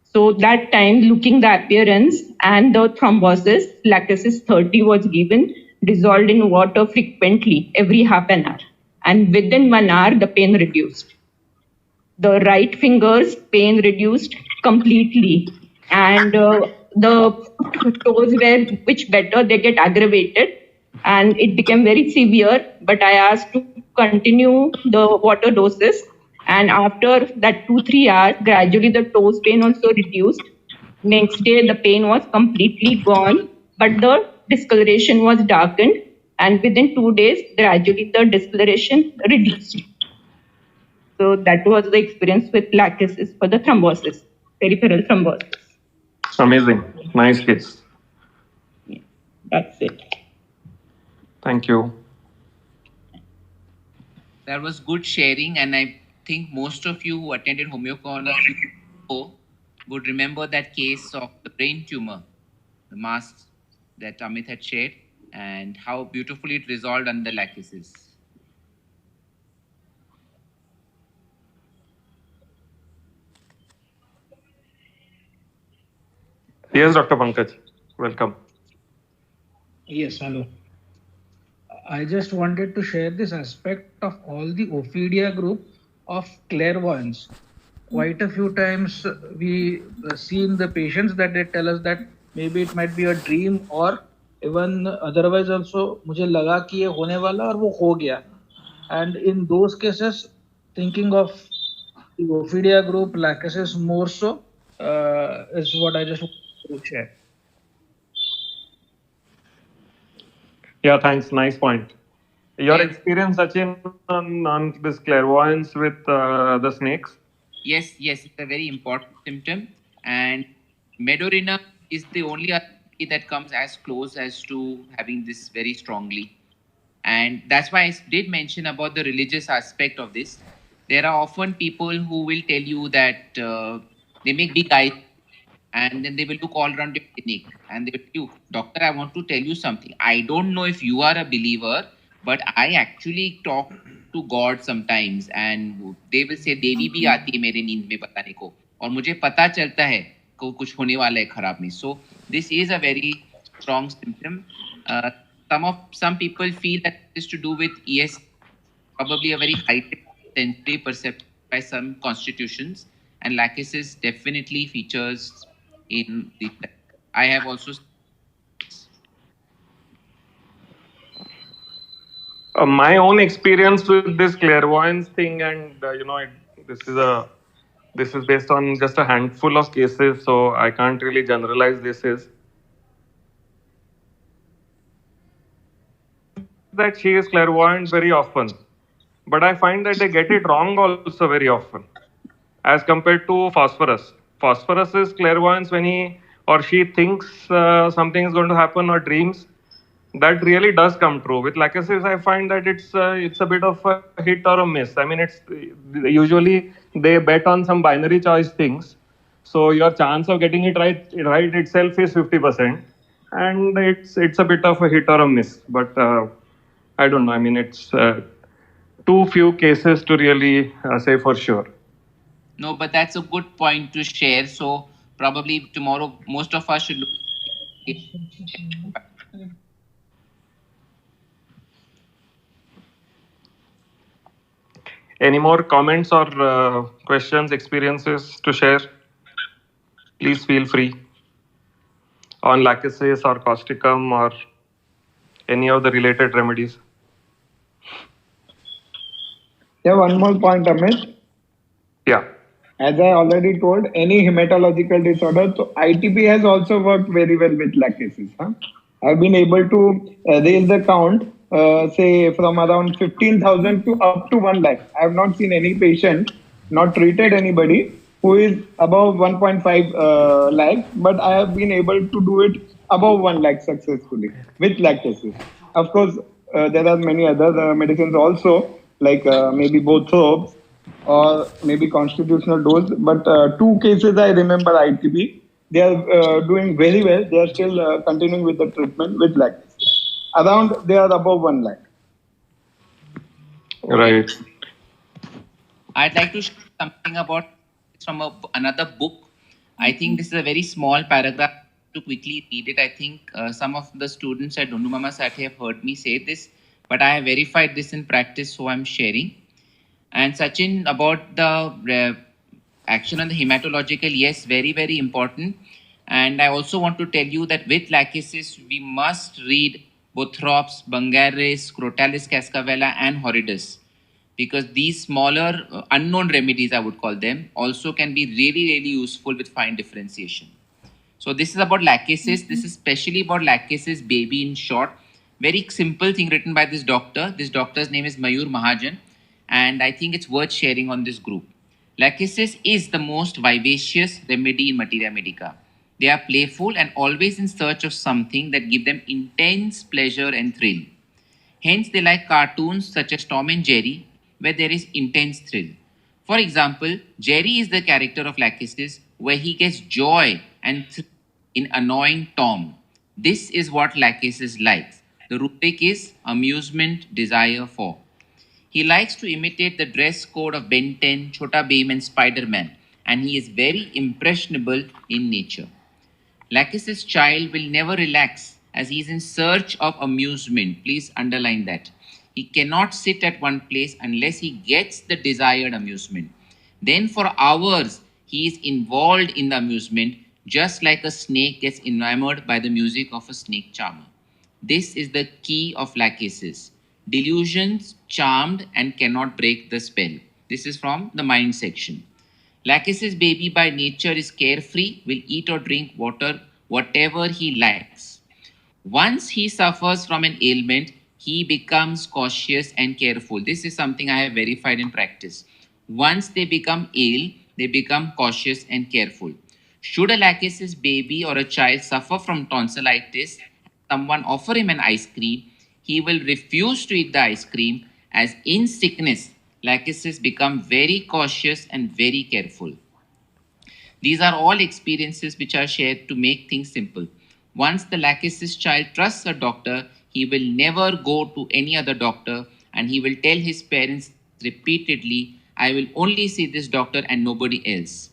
So that time, looking the appearance and the thrombosis, lachesis 30 was given, dissolved in water frequently, every half an hour. And within 1 hour, the pain reduced. The right fingers, pain reduced completely. And the toes were which better, they get aggravated, and it became very severe. But I asked to continue the water doses, and after that 2-3 hours, gradually the toes pain also reduced. Next day the pain was completely gone, but the discoloration was darkened, and within 2 days gradually the discoloration reduced. So that was the experience with lachesis for the thrombosis, peripheral thrombosis. Amazing. Nice case. Yeah, that's it. Thank you. That was good sharing, and I think most of you who attended HomeoCorner would remember that case of the brain tumor, the mask that Amit had shared, and how beautifully it resolved under lachesis. Yes, Dr. Pankaj. Welcome. Yes, hello. I just wanted to share this aspect of all the Ophidia group of clairvoyance. quite a few times we seen the patients that they tell us that maybe it might be a dream or even otherwise also मुझे लगा कि ये होने वाला और वो हो गया. And in those cases, thinking of the Ophidia group, lachesis more so, is what I just want to share. Yeah, thanks. Nice point. Your experience, Sachin, on this clairvoyance with the snakes? Yes, it's a very important symptom. And Medorina is the only other that comes as close as to having this very strongly. And that's why I did mention about the religious aspect of this. There are often people who will tell you that they make big eyes and then they will look all around your clinic and they will tell you, doctor, I want to tell you something. I don't know if you are a believer, but I actually talk to God sometimes and they will say देवी भी आती है मेरे नींद में बताने को और मुझे पता चलता है को कुछ होने वाला है खराब में. So this is a very strong symptom. Some people feel that it is to do with probably a very heightened sensory perception by some constitutions, and lachesis definitely features in the. I have also. My own experience with this clairvoyance thing, and this is based on just a handful of cases, so I can't really generalize this. Is that she is clairvoyant very often, but I find that they get it wrong also very often, as compared to Phosphorus. Phosphorus is clairvoyance when he or she thinks something is going to happen or dreams. That really does come true. With lachesis, I find that it's a bit of a hit or a miss. I mean, it's usually they bet on some binary choice things, so your chance of getting it right itself is 50%, and it's a bit of a hit or a miss. But I don't know. I mean, it's too few cases to really say for sure. No, but that's a good point to share. So probably tomorrow, most of us should look. Any more comments or questions, experiences to share? Please feel free on lachesis or causticum or any of the related remedies. Yeah, one more point, Amit. Yeah. As I already told, any hematological disorder, so ITP has also worked very well with lachesis. I've been able to raise the count, say from around 15,000 to up to 1 lakh. I have not seen any patient, not treated anybody who is above 1.5 lakh, but I have been able to do it above 1 lakh successfully with lachesis. Of course, there are many other medicines also, like maybe both soaps or maybe constitutional dose. But 2 cases I remember ITP. They are doing very well. They are still continuing with the treatment with lachesis. Around, they are above 1 lakh. Right. I'd like to share something about from another book. I think this is a very small paragraph. To quickly read it, I think some of the students at Dundu Mama Sati have heard me say this, but I have verified this in practice, so I'm sharing. And Sachin, about the action on the hematological, yes, very, very important. And I also want to tell you that with lachesis, we must read Bothrops, Bungaris, Crotalis cascavella, and Horridus, because these smaller unknown remedies, I would call them, also can be really, really useful with fine differentiation. So this is about lachesis. This is especially about lachesis baby in short. Very simple thing written by this doctor. This doctor's name is Mayur Mahajan, and I think it's worth sharing on this group. Lachesis is the most vivacious remedy in materia medica. They are playful and always in search of something that give them intense pleasure and thrill. Hence, they like cartoons such as Tom and Jerry, where there is intense thrill. For example, Jerry is the character of lachesis, where he gets joy and thrill in annoying Tom. This is what lachesis likes. The rubric is amusement, desire for. He likes to imitate the dress code of Ben 10, Chota Bheem, and Spider-Man, and he is very impressionable in nature. Lachesis' child will never relax as he is in search of amusement. Please underline that. He cannot sit at one place unless he gets the desired amusement. Then for hours, he is involved in the amusement, just like a snake gets enamored by the music of a snake charmer. This is the key of Lachesis. Delusions charmed and cannot break the spell. This is from the mind section. Lachesis' baby by nature is carefree, will eat or drink water, whatever he likes. Once he suffers from an ailment, he becomes cautious and careful. This is something I have verified in practice. Once they become ill, they become cautious and careful. Should a Lachesis baby or a child suffer from tonsillitis, someone offer him an ice cream, he will refuse to eat the ice cream, as in sickness, Lachesis become very cautious and very careful. These are all experiences which are shared to make things simple. Once the Lachesis child trusts a doctor, he will never go to any other doctor, and he will tell his parents repeatedly, I will only see this doctor and nobody else.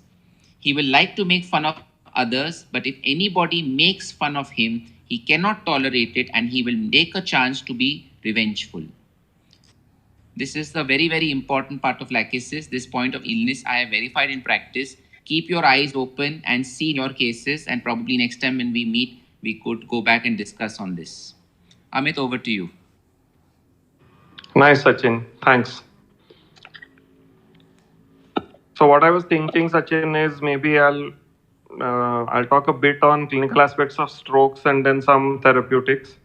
He will like to make fun of others, but if anybody makes fun of him, he cannot tolerate it and he will take a chance to be revengeful. This is the very, very important part of Lachesis. This point of illness I have verified in practice. Keep your eyes open and see your cases, and probably next time when we meet, we could go back and discuss on this. Amit, over to you. Nice, Sachin. Thanks. So what I was thinking, Sachin, is maybe I'll talk a bit on clinical aspects of strokes and then some therapeutics.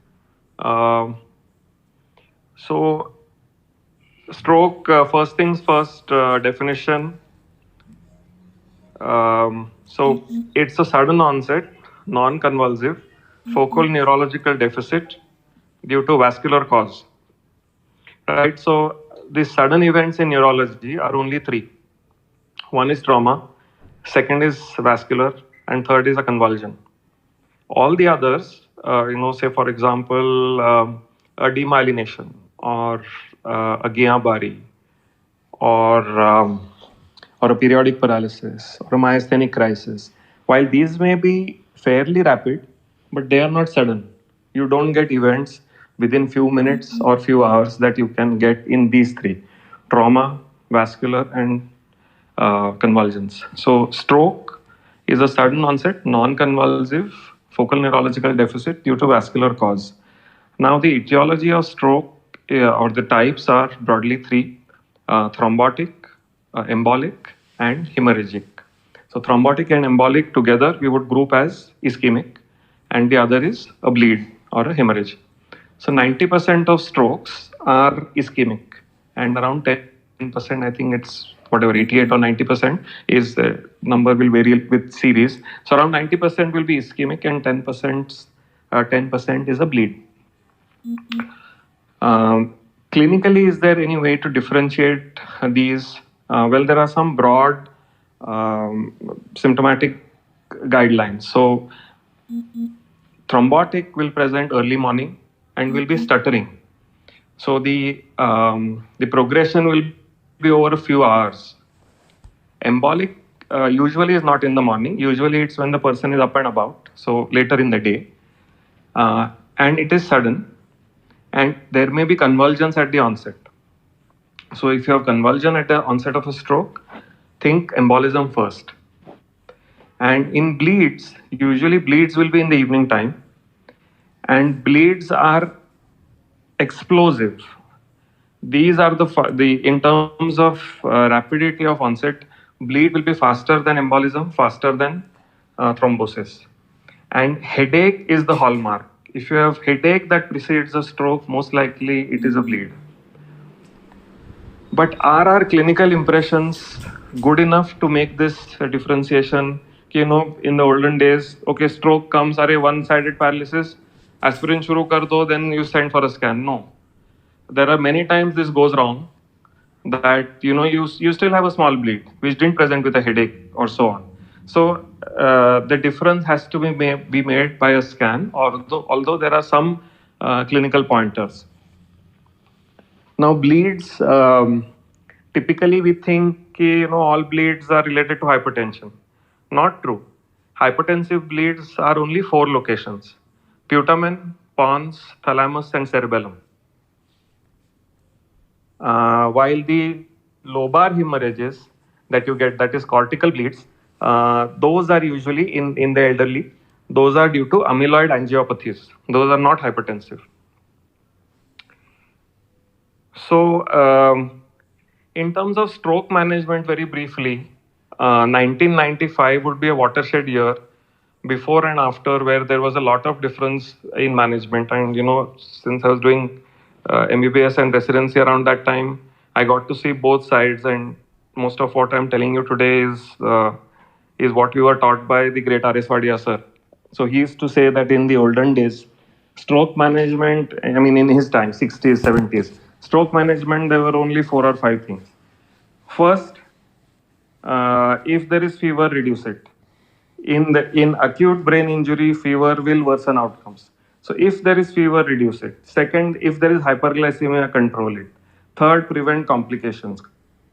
So stroke, first things first, definition. So it's a sudden onset, non-convulsive, focal neurological deficit due to vascular cause. Right. So these sudden events in neurology are only three. One is trauma, second is vascular, and third is a convulsion. All the others, say for example, a demyelination or a Guillain-Barré or a periodic paralysis or a myasthenic crisis. While these may be fairly rapid, but they are not sudden. You don't get events within few minutes or few hours that you can get in these three: trauma, vascular, and convulsions. So stroke is a sudden onset, non-convulsive, focal neurological deficit due to vascular cause. Now the etiology of stroke or the types are broadly three: thrombotic, embolic, and hemorrhagic. So thrombotic and embolic together we would group as ischemic, and the other is a bleed or a hemorrhage. So 90% of strokes are ischemic, and around 10%, I think it's whatever, 88 or 90% is the number will vary with series. So around 90% will be ischemic and 10% is a bleed. Clinically, is there any way to differentiate these? Well, there are some broad symptomatic guidelines. So thrombotic will present early morning and will be stuttering. So the progression will be over a few hours. Embolic usually is not in the morning. Usually it's when the person is up and about, so later in the day. And it is sudden. And there may be convulsions at the onset. So if you have convulsion at the onset of a stroke, think embolism first. And in bleeds, usually bleeds will be in the evening time. And bleeds are explosive. These are the in terms of rapidity of onset, bleed will be faster than embolism, faster than thrombosis. And headache is the hallmark. If you have headache that precedes a stroke, most likely it is a bleed. But are our clinical impressions good enough to make this differentiation? In the olden days, okay, stroke comes, one-sided paralysis, aspirin shuru kar do, then you send for a scan. No. There are many times this goes wrong, that you still have a small bleed which didn't present with a headache or so on. So the difference has to be made by a scan, although there are some clinical pointers. Now bleeds, typically we think all bleeds are related to hypertension. Not true. Hypertensive bleeds are only 4 locations: putamen, pons, thalamus, and cerebellum. While the lobar hemorrhages, that you get, that is cortical bleeds, those are usually in the elderly. Those are due to amyloid angiopathies. Those are not hypertensive. So, in terms of stroke management, very briefly, 1995 would be a watershed year, before and after, where there was a lot of difference in management. And since I was doing MBBS and residency around that time, I got to see both sides. And most of what I'm telling you today is what we were taught by the great R.S. Vadia sir. So he used to say that in the olden days, stroke management, I mean, in his time, 60s, 70s, stroke management, there were only 4 or 5 things. First, if there is fever, reduce it. In acute brain injury, fever will worsen outcomes. So if there is fever, reduce it. Second, if there is hyperglycemia, control it. Third, prevent complications.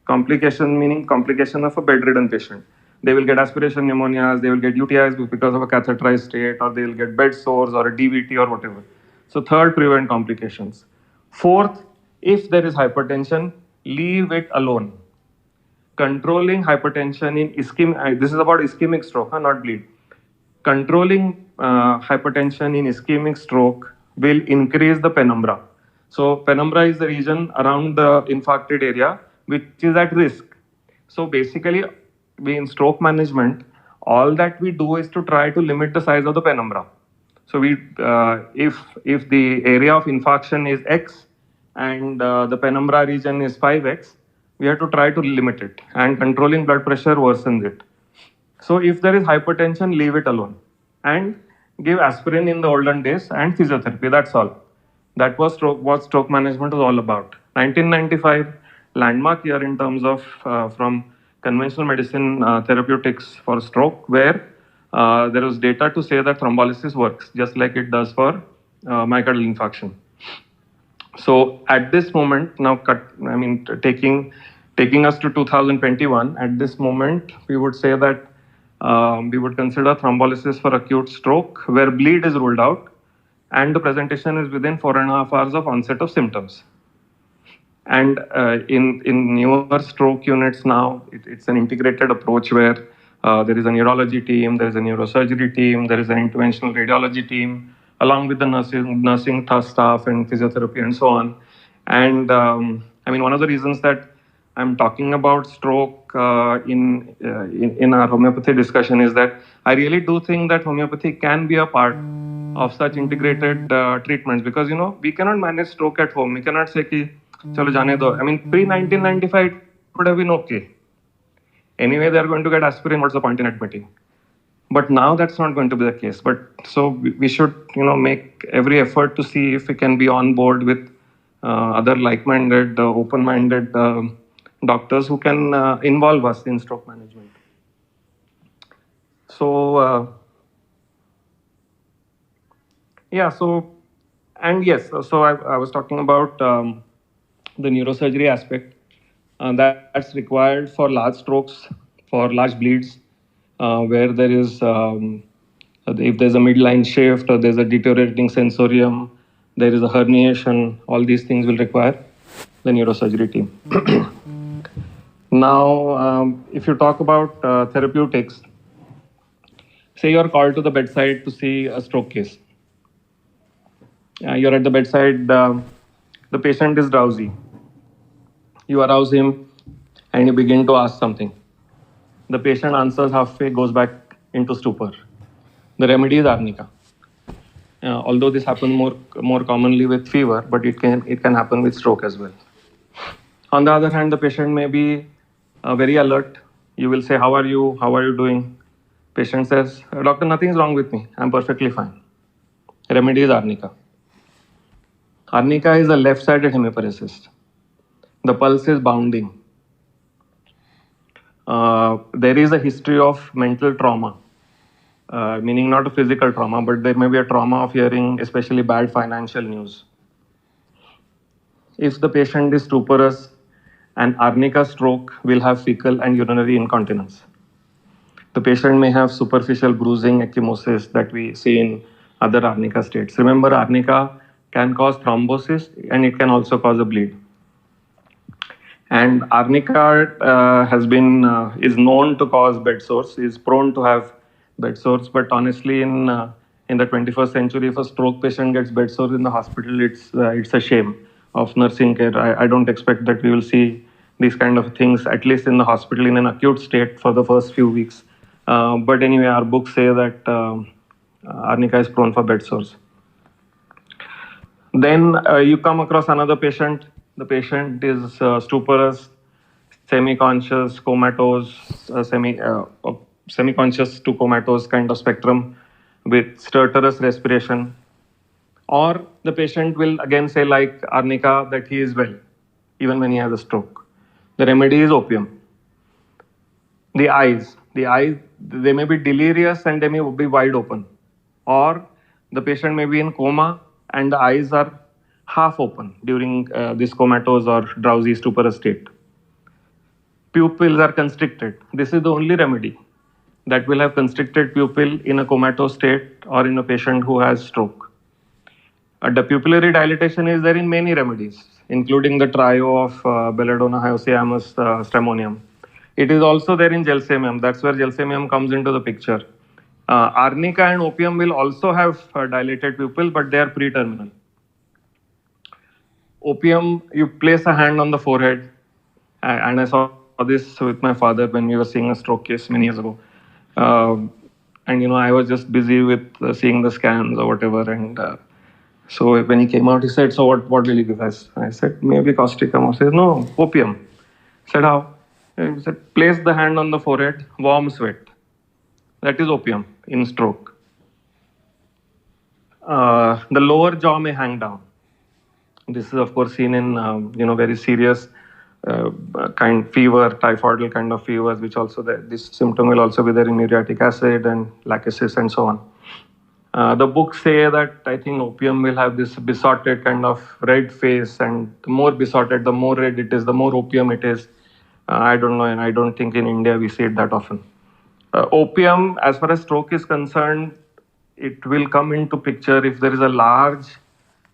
Complication meaning complication of a bedridden patient. They will get aspiration pneumonias, they will get UTIs because of a catheterized state, or they will get bed sores or a DVT or whatever. So third, prevent complications. Fourth, if there is hypertension, leave it alone. Controlling hypertension in ischemic, this is about ischemic stroke, not bleed. Controlling hypertension in ischemic stroke will increase the penumbra. So penumbra is the region around the infarcted area which is at risk. So basically, in stroke management, all that we do is to try to limit the size of the penumbra. So if the area of infarction is X and the penumbra region is 5X, we have to try to limit it, and controlling blood pressure worsens it. So if there is hypertension, leave it alone and give aspirin in the olden days and physiotherapy. That's all. That was what stroke management was all about. 1995, landmark year in terms of from conventional medicine therapeutics for stroke, where there was data to say that thrombolysis works just like it does for myocardial infarction. So at this moment, now taking us to 2021, at this moment, we would say that we would consider thrombolysis for acute stroke where bleed is ruled out and the presentation is within 4.5 hours of onset of symptoms. And in newer stroke units now, it's an integrated approach where there is a neurology team, there is a neurosurgery team, there is an interventional radiology team, along with the nursing staff and physiotherapy and so on. And one of the reasons that I'm talking about stroke in our homeopathy discussion is that I really do think that homeopathy can be a part of such integrated treatments, because we cannot manage stroke at home. We cannot say ki chalo jane do. Pre-1995 it would have been okay. Anyway, they are going to get aspirin. What's the point in admitting? But now that's not going to be the case. But so we should, make every effort to see if we can be on board with other like-minded, open-minded doctors who can involve us in stroke management. So, so I was talking about the neurosurgery aspect that's required for large strokes, for large bleeds, where there is, if there's a midline shift or there's a deteriorating sensorium, there is a herniation, all these things will require the neurosurgery team. Now, if you talk about therapeutics, say you're called to the bedside to see a stroke case. You're at the bedside, the patient is drowsy. You arouse him and you begin to ask something. The patient answers halfway, goes back into stupor. The remedy is arnica. Although this happens more commonly with fever, but it can happen with stroke as well. On the other hand, the patient may be very alert. You will say, how are you doing? Patient says, doctor, nothing is wrong with me. I'm perfectly fine. Remedy is arnica. Arnica is a left-sided hemiparesis. The pulse is bounding. There is a history of mental trauma, meaning not a physical trauma, but there may be a trauma of hearing especially bad financial news. If the patient is stuporous, an arnica stroke will have fecal and urinary incontinence. The patient may have superficial bruising, ecchymosis that we see in other arnica states. Remember, arnica can cause thrombosis and it can also cause a bleed. And arnica is known to cause bed sores, is prone to have bed sores. But honestly, in the 21st century, if a stroke patient gets bed sores in the hospital, it's a shame of nursing care. I don't expect that we will see these kind of things, at least in the hospital, in an acute state for the first few weeks. But anyway, our books say that arnica is prone for bed sores. Then you come across another patient. The patient is stuporous, semi-conscious, comatose, semi-conscious to comatose kind of spectrum with stertorous respiration. Or the patient will again say, like arnica, that he is well, even when he has a stroke. The remedy is opium. The eyes, they may be delirious and they may be wide open. Or the patient may be in coma and the eyes are half open during this comatose or drowsy stuporous state. Pupils are constricted. This is the only remedy that will have constricted pupil in a comatose state or in a patient who has stroke. The pupillary dilatation is there in many remedies, including the trio of belladonna, hyoscyamus, stramonium. It is also there in gelsemium. That's where gelsemium comes into the picture. Arnica and opium will also have dilated pupil, but they are pre-terminal. Opium, you place a hand on the forehead, and I saw this with my father when we were seeing a stroke case many years ago. And I was just busy with seeing the scans or whatever. And so when he came out, he said, "So what will you give us?" I said, "Maybe causticum." He said, "No, opium." I said, "How?" He said, "Place the hand on the forehead, warm sweat. That is opium in stroke." The lower jaw may hang down. This is, of course, seen in very serious fever, typhoidal kind of fevers, which also this symptom will also be there in muriatic acid and lachesis and so on. The books say that I think opium will have this besotted kind of red face, and the more besotted, the more red it is, the more opium it is. I don't know, and I don't think in India we see it that often. Opium, as far as stroke is concerned, it will come into picture if there is a large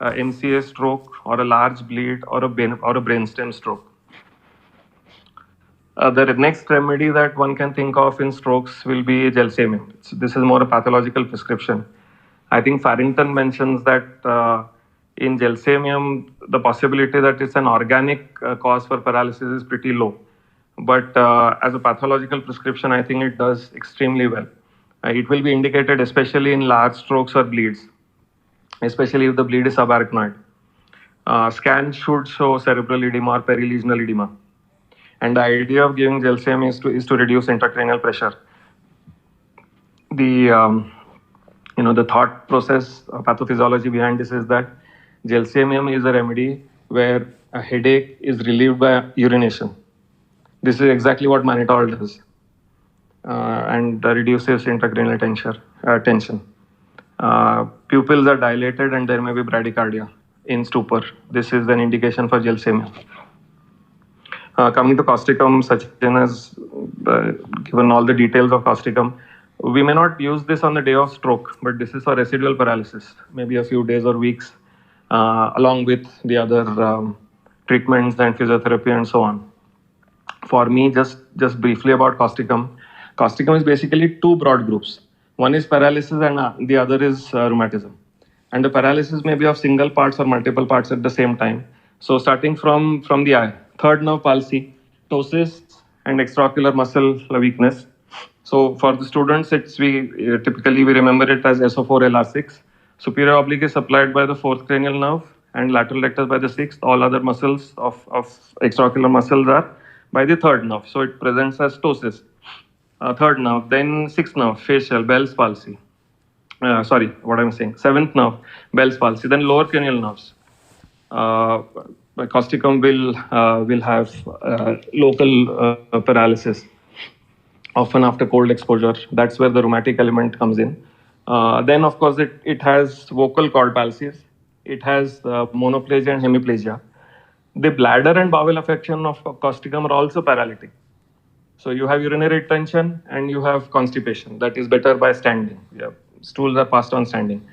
MCA stroke or a large bleed or a brainstem stroke. The next remedy that one can think of in strokes will be gelsemium. This is more a pathological prescription. I think Farrington mentions that in gelsemium, the possibility that it's an organic cause for paralysis is pretty low. But as a pathological prescription, I think it does extremely well. It will be indicated especially in large strokes or bleeds, especially if the bleed is subarachnoid. Scan should show cerebral edema or perilesional edema. And the idea of giving gelsemium is to reduce intracranial pressure. The thought process, pathophysiology behind this is that gelsemium is a remedy where a headache is relieved by urination. This is exactly what mannitol does, and reduces intracranial tension. Pupils are dilated and there may be bradycardia in stupor. This is an indication for gelsemium. Coming to causticum, Sachin has given all the details of causticum. We may not use this on the day of stroke, but this is for residual paralysis, maybe a few days or weeks, along with the other treatments and physiotherapy and so on. For me, just briefly about causticum. Causticum is basically two broad groups. One is paralysis and the other is rheumatism. And the paralysis may be of single parts or multiple parts at the same time. So starting from the eye, third nerve palsy, ptosis, and extraocular muscle weakness. So for the students, typically we remember it as SO4-LR6. Superior oblique is supplied by the fourth cranial nerve and lateral rectus by the sixth. All other muscles of extraocular muscles are by the third nerve. So it presents as ptosis. Third nerve, then sixth nerve, facial, Bell's palsy. Seventh nerve, Bell's palsy. Then lower cranial nerves. Causticum will have local paralysis, often after cold exposure. That's where the rheumatic element comes in. Then, of course, it has vocal cord palsies. It has monoplasia and hemiplegia. The bladder and bowel affection of causticum are also paralytic. So you have urinary retention and you have constipation. That is better by standing. Stools are passed on standing.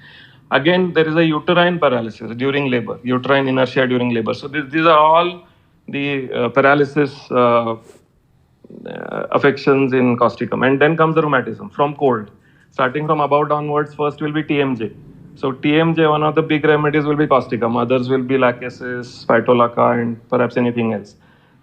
Again, there is a uterine paralysis during labor, uterine inertia during labor. So these are all the paralysis affections in causticum. And then comes the rheumatism from cold. Starting from above downwards, first will be TMJ. So TMJ, one of the big remedies will be causticum. Others will be lachesis, phytolacca, and perhaps anything else.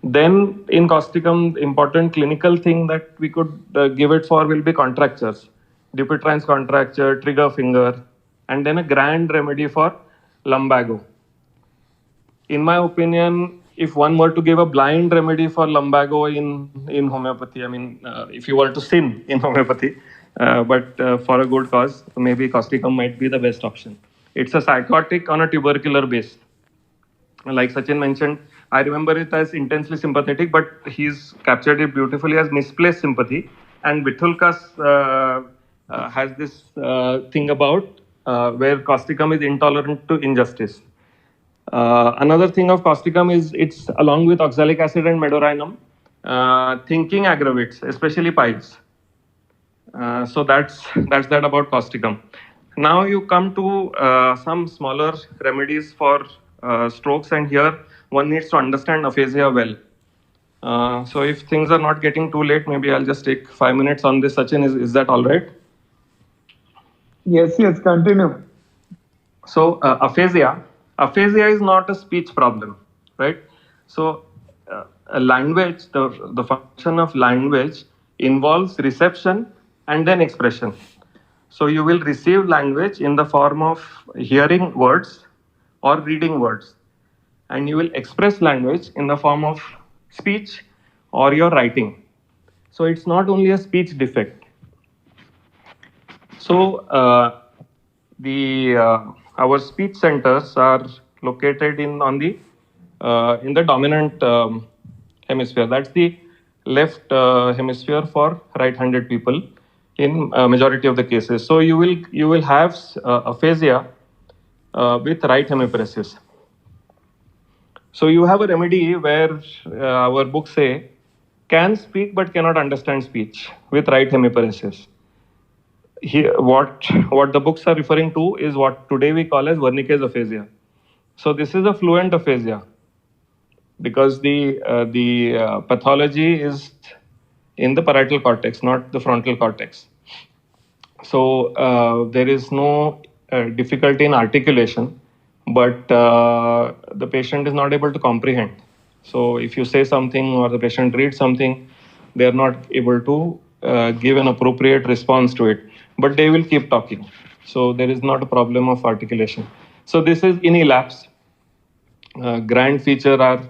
Then in causticum, important clinical thing that we could give it for will be contractures. Dupuytren's contracture, trigger finger, and then a grand remedy for lumbago. In my opinion, if one were to give a blind remedy for lumbago in homeopathy, I mean, if you were to sin in homeopathy, but for a good cause, maybe causticum might be the best option. It's a psychotic on a tubercular base. Like Sachin mentioned, I remember it as intensely sympathetic, but he's captured it beautifully as misplaced sympathy. And Vitulkas has this thing about where causticum is intolerant to injustice. Another thing of causticum is it's along with oxalic acid and medorinum, thinking aggravates, especially piles. So that's that about causticum. Now you come to some smaller remedies for strokes, and here one needs to understand aphasia well. So if things are not getting too late, maybe I'll just take 5 minutes on this. Sachin, is that all right? Yes, continue. So aphasia is not a speech problem, right? So language, the function of language involves reception and then expression. So you will receive language in the form of hearing words or reading words, and you will express language in the form of speech or your writing. So it's not only a speech defect. So our speech centers are located in the dominant hemisphere. That's the left hemisphere for right-handed people in majority of the cases. So you will have aphasia with right hemiparesis. So you have a remedy where our books say can speak but cannot understand speech with right hemiparesis. Here, what the books are referring to is what today we call as Wernicke's aphasia. So this is a fluent aphasia because the pathology is in the parietal cortex, not the frontal cortex. So there is no difficulty in articulation, but the patient is not able to comprehend. So if you say something or the patient reads something, they are not able to give an appropriate response to it, but they will keep talking. So there is not a problem of articulation. So this is in elapse. Grand feature are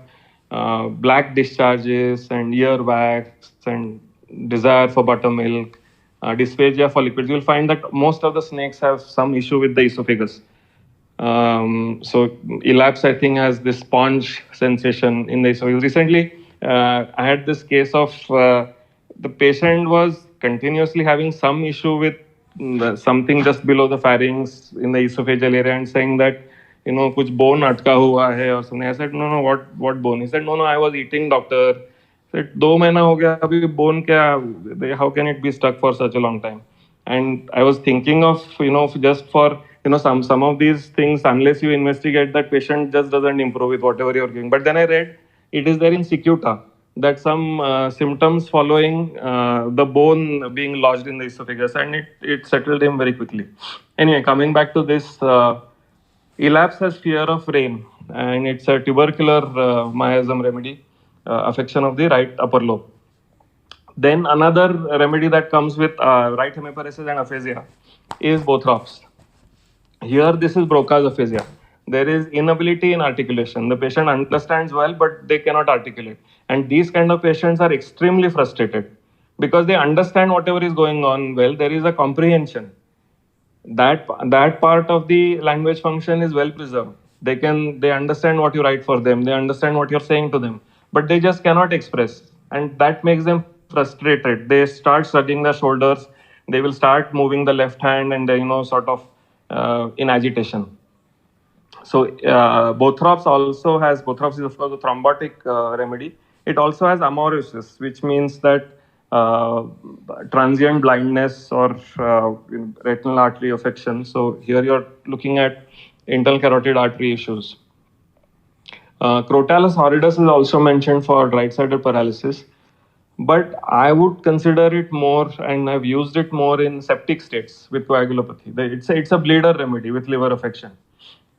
black discharges and ear wax and desire for buttermilk, dysphagia for liquids. You'll find that most of the snakes have some issue with the esophagus. So elapse, I think, has this sponge sensation in the esophagus. Recently, I had this case of the patient was continuously having some issue with something just below the pharynx in the esophageal area and saying that, kuch bone atka hua hai or something. I said, no, what bone? He said, no, I was eating, doctor. I said, 2 mahina ho gaya, abhi bone kya, how can it be stuck for such a long time? And I was thinking of, just for, some of these things, unless you investigate, that patient just doesn't improve with whatever you're giving. But then I read, it is there in Cicuta, that some symptoms following the bone being lodged in the esophagus, and it settled him very quickly. Anyway, coming back to this, elapse has fear of rain, and it's a tubercular miasm remedy, affection of the right upper lobe. Then another remedy that comes with right hemiparesis and aphasia is Bothrops. Here, this is Broca's aphasia. There is inability in articulation. The patient understands well, but they cannot articulate. And these kind of patients are extremely frustrated because they understand whatever is going on well. There is a comprehension. That part of the language function is well preserved. They understand what you write for them. They understand what you're saying to them, but they just cannot express. And that makes them frustrated. They start shrugging their shoulders. They will start moving the left hand and they, sort of in agitation. So Bothrops is of course a thrombotic remedy. It also has amaurosis, which means that transient blindness or retinal artery affection. So here you're looking at internal carotid artery issues. Crotalus horridus is also mentioned for right-sided paralysis, but I would consider it more, and I've used it more in septic states with coagulopathy. It's a bleeder remedy with liver affection.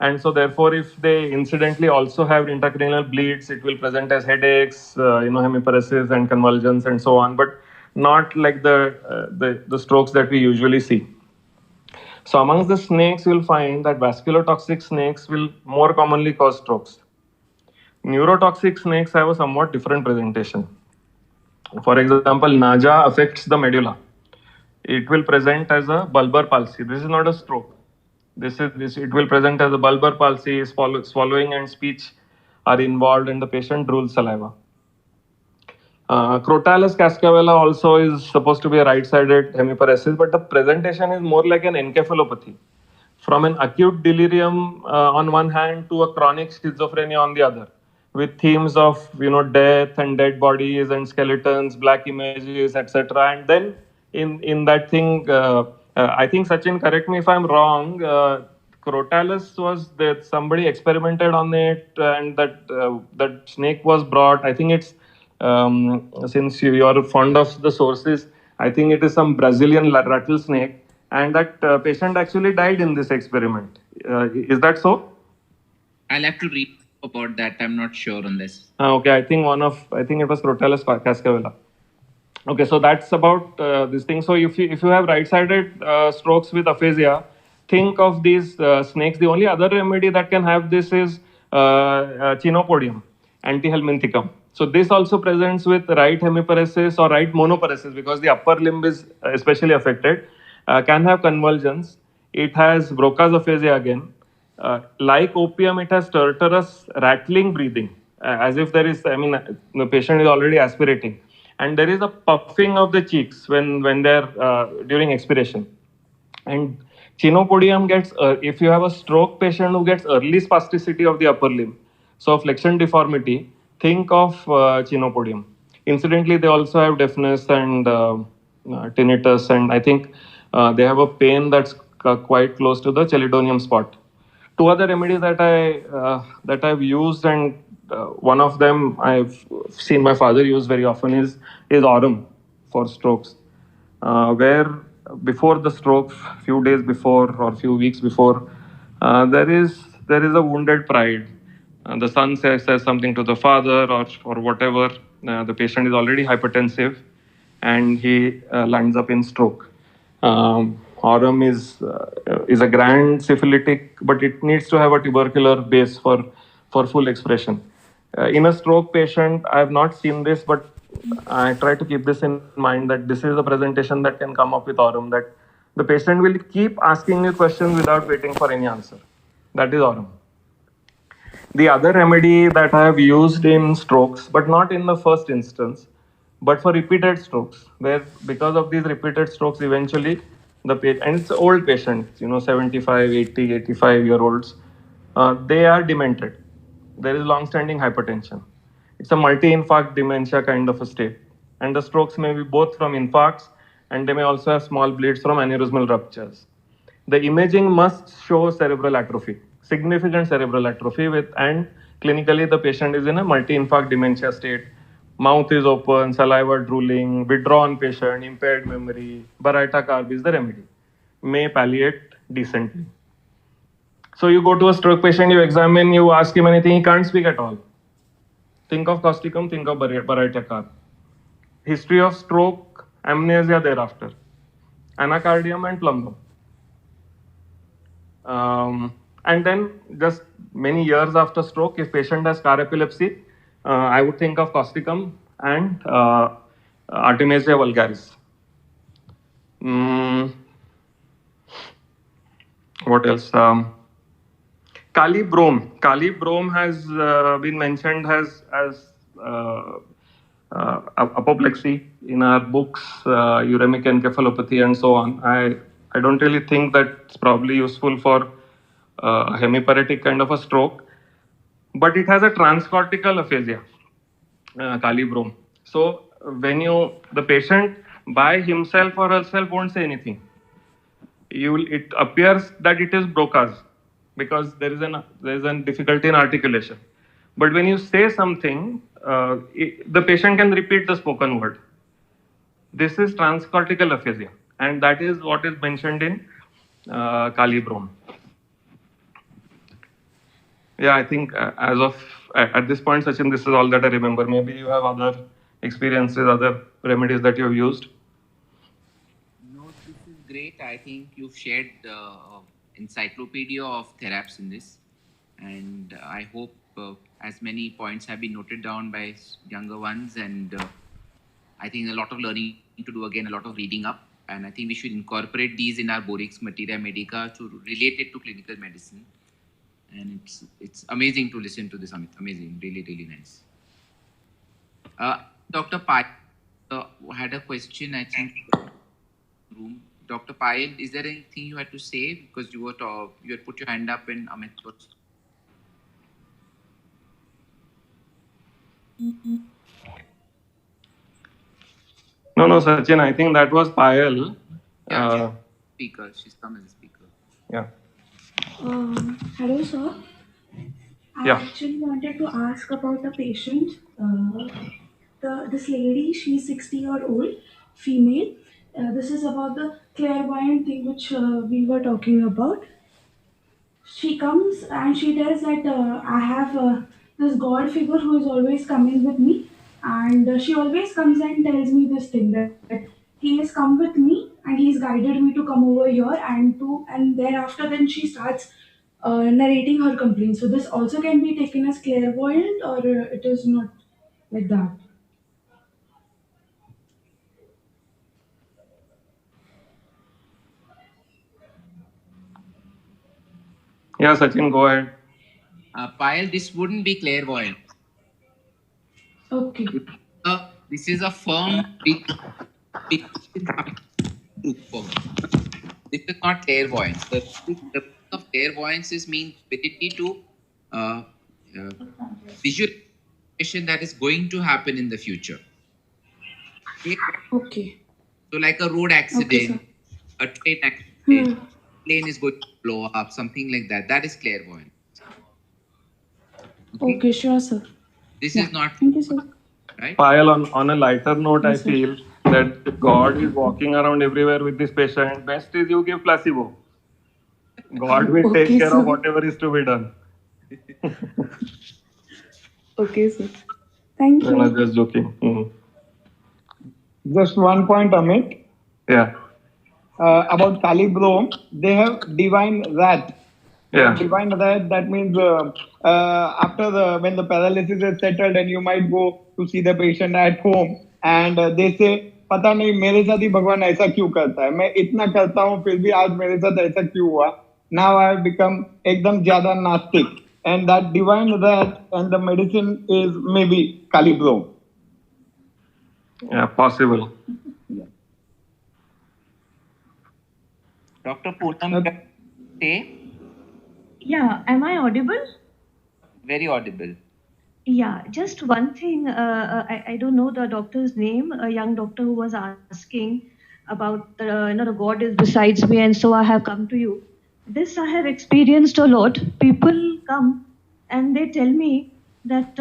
And so therefore, if they incidentally also have intracranial bleeds, it will present as headaches, hemiparesis and convulsions and so on, but not like the strokes that we usually see. So amongst the snakes, you'll find that vasculotoxic snakes will more commonly cause strokes. Neurotoxic snakes have a somewhat different presentation. For example, Naja affects the medulla. It will present as a bulbar palsy. This is not a stroke. It will present as a bulbar palsy. Swallowing and speech are involved, and the patient drools saliva. Crotalus cascavella also is supposed to be a right-sided hemiparesis, but the presentation is more like an encephalopathy. From an acute delirium on one hand to a chronic schizophrenia on the other, with themes of death and dead bodies and skeletons, black images, etc. And then in that thing, I think Sachin, correct me if I'm wrong. Crotalus was that somebody experimented on it, and that snake was brought. I think it's since you are fond of the sources, I think it is some Brazilian rattlesnake, and that patient actually died in this experiment. Is that so? I'll have to read about that. I'm not sure on this. Okay, I think it was Crotalus cascavella. Okay, so that's about this thing. So if you have right-sided strokes with aphasia, think of these snakes. The only other remedy that can have this is Chenopodium, Antihelminthicum. So this also presents with right hemiparesis or right monoparesis, because the upper limb is especially affected, can have convulsions. It has Broca's aphasia again. Like opium, it has stertorous rattling breathing, as if there is, the patient is already aspirating. And there is a puffing of the cheeks when they're during expiration. And Chenopodium gets, if you have a stroke patient who gets early spasticity of the upper limb, so flexion deformity, think of Chenopodium. Incidentally, they also have deafness and tinnitus, and I think they have a pain that's quite close to the chelidonium spot. Two other remedies that I've used, and one of them I've seen my father use very often is Aurum for strokes, where before the stroke, few days before or few weeks before, there is a wounded pride. The son says something to the father or whatever. The patient is already hypertensive, and he lands up in stroke. Aurum is a grand syphilitic, but it needs to have a tubercular base for full expression. In a stroke patient, I have not seen this, but I try to keep this in mind that this is the presentation that can come up with Aurum, that the patient will keep asking you questions without waiting for any answer. That is Aurum. The other remedy that I have used in strokes, but not in the first instance, but for repeated strokes, where because of these repeated strokes, eventually the patient, and it's old patients, 75, 80, 85-year-olds, they are demented. There is long-standing hypertension. It's a multi-infarct dementia kind of a state. And the strokes may be both from infarcts, and they may also have small bleeds from aneurysmal ruptures. The imaging must show cerebral atrophy, significant cerebral atrophy, and clinically the patient is in a multi-infarct dementia state. Mouth is open, saliva drooling, withdrawn patient, impaired memory. Baraita carb is the remedy. May palliate decently. So you go to a stroke patient, you examine, you ask him anything, he can't speak at all. Think of causticum, think of Baraita carb. History of stroke, amnesia thereafter. Anacardium and plumbum. And then just many years after stroke, if patient has car epilepsy, I would think of causticum and Artemisia vulgaris. What else? Kali brome. Kali brome has been mentioned as apoplexy in our books, uremic encephalopathy and so on. I don't really think that's probably useful for a hemiparetic kind of a stroke, but it has a transcortical aphasia, Kali brome. So when the patient by himself or herself won't say anything, it appears that it is Broca's, because there is a difficulty in articulation. But when you say something, the patient can repeat the spoken word. This is transcortical aphasia, and that is what is mentioned in Kalibrome. Yeah, I think as of at this point, Sachin, this is all that I remember. Maybe you have other experiences, other remedies that you have used. No, this is great. I think you've shared the encyclopedia of theraps in this, and I hope as many points have been noted down by younger ones, and I think a lot of learning to do again, a lot of reading up, and I think we should incorporate these in our Borix Materia Medica to relate it to clinical medicine. And it's amazing to listen to this, Amit. Amazing, really, really nice. Dr. Payal had a question, I think. Room. Dr. Payal, is there anything you had to say? Because you had put your hand up and Amit was. No, Sachin, I think that was Payal. Yeah, speaker. She's come as a speaker. Yeah. Hello, sir. I actually wanted to ask about a patient. This lady, she's 60-year-old, female. This is about the clairvoyant thing which we were talking about. She comes and she tells that I have this god figure who is always coming with me, and she always comes and tells me this thing that he has come with me and he's guided me to come over here and thereafter then she starts narrating her complaints. So this also can be taken as clairvoyant, or it is not like that. Yeah, Sachin, go ahead. Payal, this wouldn't be clairvoyant. Okay. This is a firm big this is not clairvoyance. The of clairvoyance is means ability to visualization that is going to happen in the future. Okay. So like a road accident, a train accident, plane is going to blow up, something like that. That is clairvoyance. Okay, sure, sir. This is not. Thank you, sir. Right? Payal, on a lighter note, yes, I feel that God is walking around everywhere with this patient. Best is you give placebo. God will take care of whatever is to be done. Okay, sir. Thank you. I'm just joking. Just one point, Amit. Yeah. About Kalibrome, they have divine wrath. Yeah. Divine wrath, that means after when the paralysis is settled and you might go to see the patient at home and they say, पता नहीं मेरे साथ ही भगवान ऐसा क्यों करता है, मैं इतना करता हूँ फिर भी आज मेरे साथ ऐसा क्यों हुआ. Now I have become एकदम ज्यादा नास्तिक, and that divine wrath and the medicine is maybe Kalibrome. Yeah, possible. Dr. Poonam, say. Yeah, am I audible? Very audible. Yeah, just one thing. I don't know the doctor's name. A young doctor who was asking about the God is besides me, and so I have come to you. This I have experienced a lot. People come and they tell me that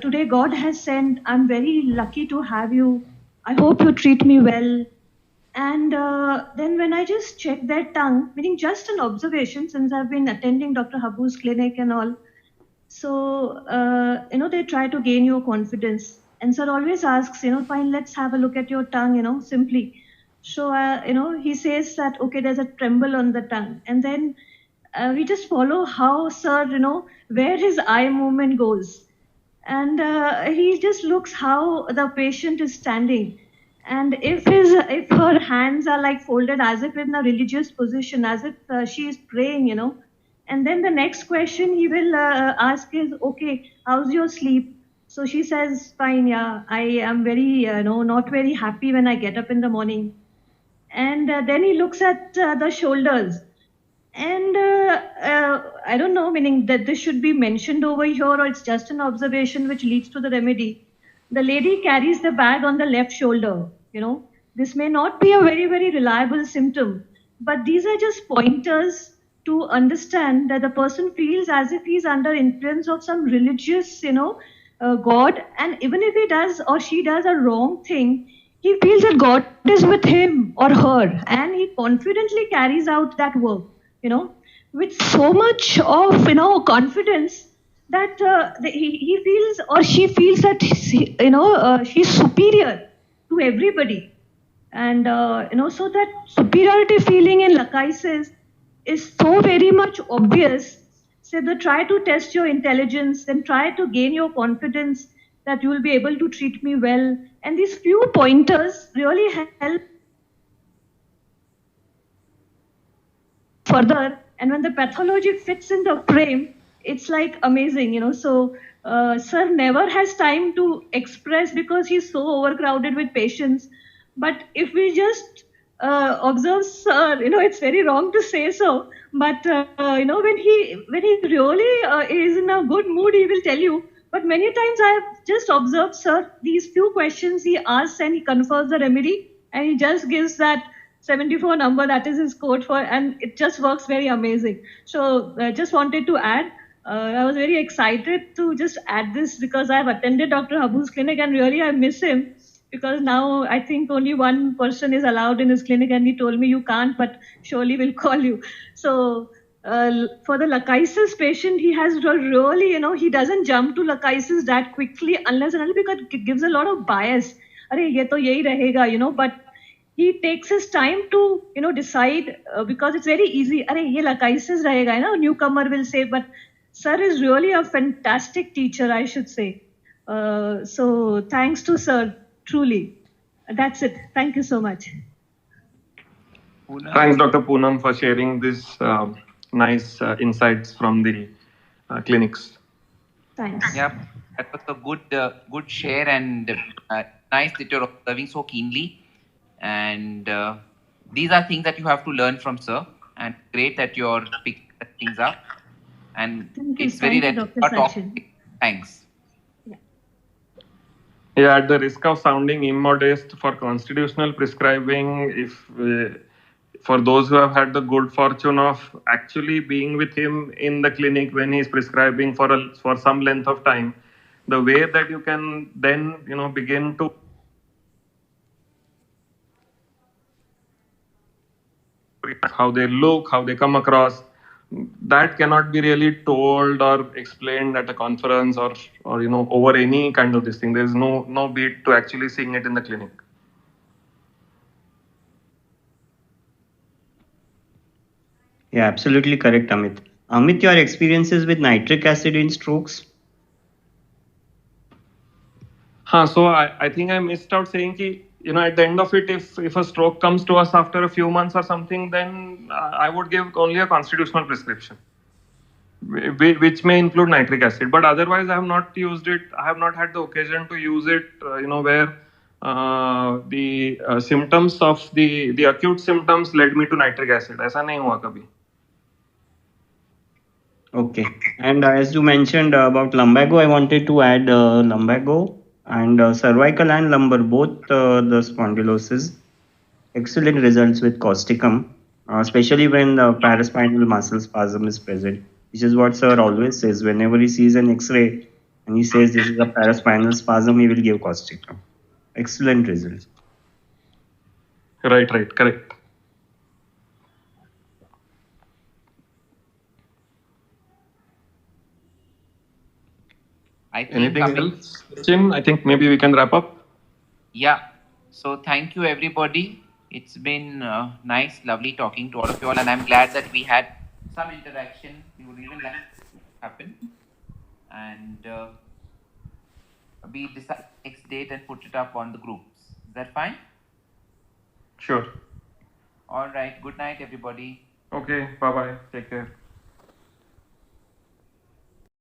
today God has sent. I'm very lucky to have you. I hope you treat me well. And then when I just check their tongue, meaning just an observation since I've been attending Dr. Habu's clinic and all. So, they try to gain your confidence. And sir always asks, fine, let's have a look at your tongue, simply. So, he says that, okay, there's a tremble on the tongue. And then we just follow how sir, where his eye movement goes. And he just looks how the patient is standing. And if her hands are like folded as if in a religious position, as if she is praying, And then the next question he will ask is, okay, how's your sleep? So she says, fine, yeah, I am very, not very happy when I get up in the morning. And then he looks at the shoulders. And I don't know, meaning that this should be mentioned over here or it's just an observation which leads to the remedy. The lady carries the bag on the left shoulder, This may not be a very, very reliable symptom, but these are just pointers to understand that the person feels as if he's under influence of some religious, God, and even if he does or she does a wrong thing, he feels that God is with him or her, and he confidently carries out that work, with so much of, confidence that he feels or she feels that, she's superior to everybody. And, so that superiority feeling in Lachesis is so very much obvious. So they try to test your intelligence, then try to gain your confidence that you will be able to treat me well. And these few pointers really help further. And when the pathology fits in the frame, it's like amazing, So sir never has time to express because he's so overcrowded with patients. But if we just observe sir, it's very wrong to say so. But when he really is in a good mood, he will tell you. But many times I have just observed sir, these few questions he asks and he confers the remedy, and he just gives that 74 number, that is his code for, and it just works very amazing. So I just wanted to add, I was very excited to just add this because I've attended Dr. Habu's clinic and really I miss him, because now I think only one person is allowed in his clinic, and he told me you can't, but surely we'll call you. So for the Lachesis patient, he has really, he doesn't jump to Lachesis that quickly unless and only because it gives a lot of bias. Arey, ye to yahi rahega, but he takes his time to, decide because it's very easy. Arey, ye Lachesis rahega, newcomer will say, but sir is really a fantastic teacher, I should say. So thanks to sir, truly. That's it. Thank you so much. Thanks, Dr. Poonam, for sharing these nice insights from the clinics. Thanks. Yeah, that was a good share, and nice that you're observing so keenly. And these are things that you have to learn from sir, and great that you're picking things up. And it's very thanks. Yeah, at the risk of sounding immodest, for constitutional prescribing, if for those who have had the good fortune of actually being with him in the clinic when he's prescribing for some length of time, the way that you can then begin to how they look, how they come across, that cannot be really told or explained at a conference or over any kind of this thing. There is no beat to actually seeing it in the clinic. Yeah, absolutely correct, Amit. Amit, your experiences with nitric acid in strokes? So I think I missed out saying ki, at the end of it, if a stroke comes to us after a few months or something, then I would give only a constitutional prescription, which may include nitric acid. But otherwise, I have not used it. I have not had the occasion to use it, where the symptoms of the acute symptoms led me to nitric acid. ऐसा नहीं हुआ कभी. Okay. And as you mentioned about lumbago, I wanted to add lumbago and cervical and lumbar, both the spondylosis. Excellent results with causticum, especially when the paraspinal muscle spasm is present, which is what sir always says. Whenever he sees an X-ray and he says this is a paraspinal spasm, he will give causticum. Excellent results. Right, correct. Anything else, Jim? I think maybe we can wrap up. Yeah. So thank you, everybody. It's been nice, lovely talking to all of you all, and I'm glad that we had some interaction. We would even like to happen, and we decide next date and put it up on the groups. Is that fine? Sure. All right. Good night, everybody. Okay. Bye-bye. Take care.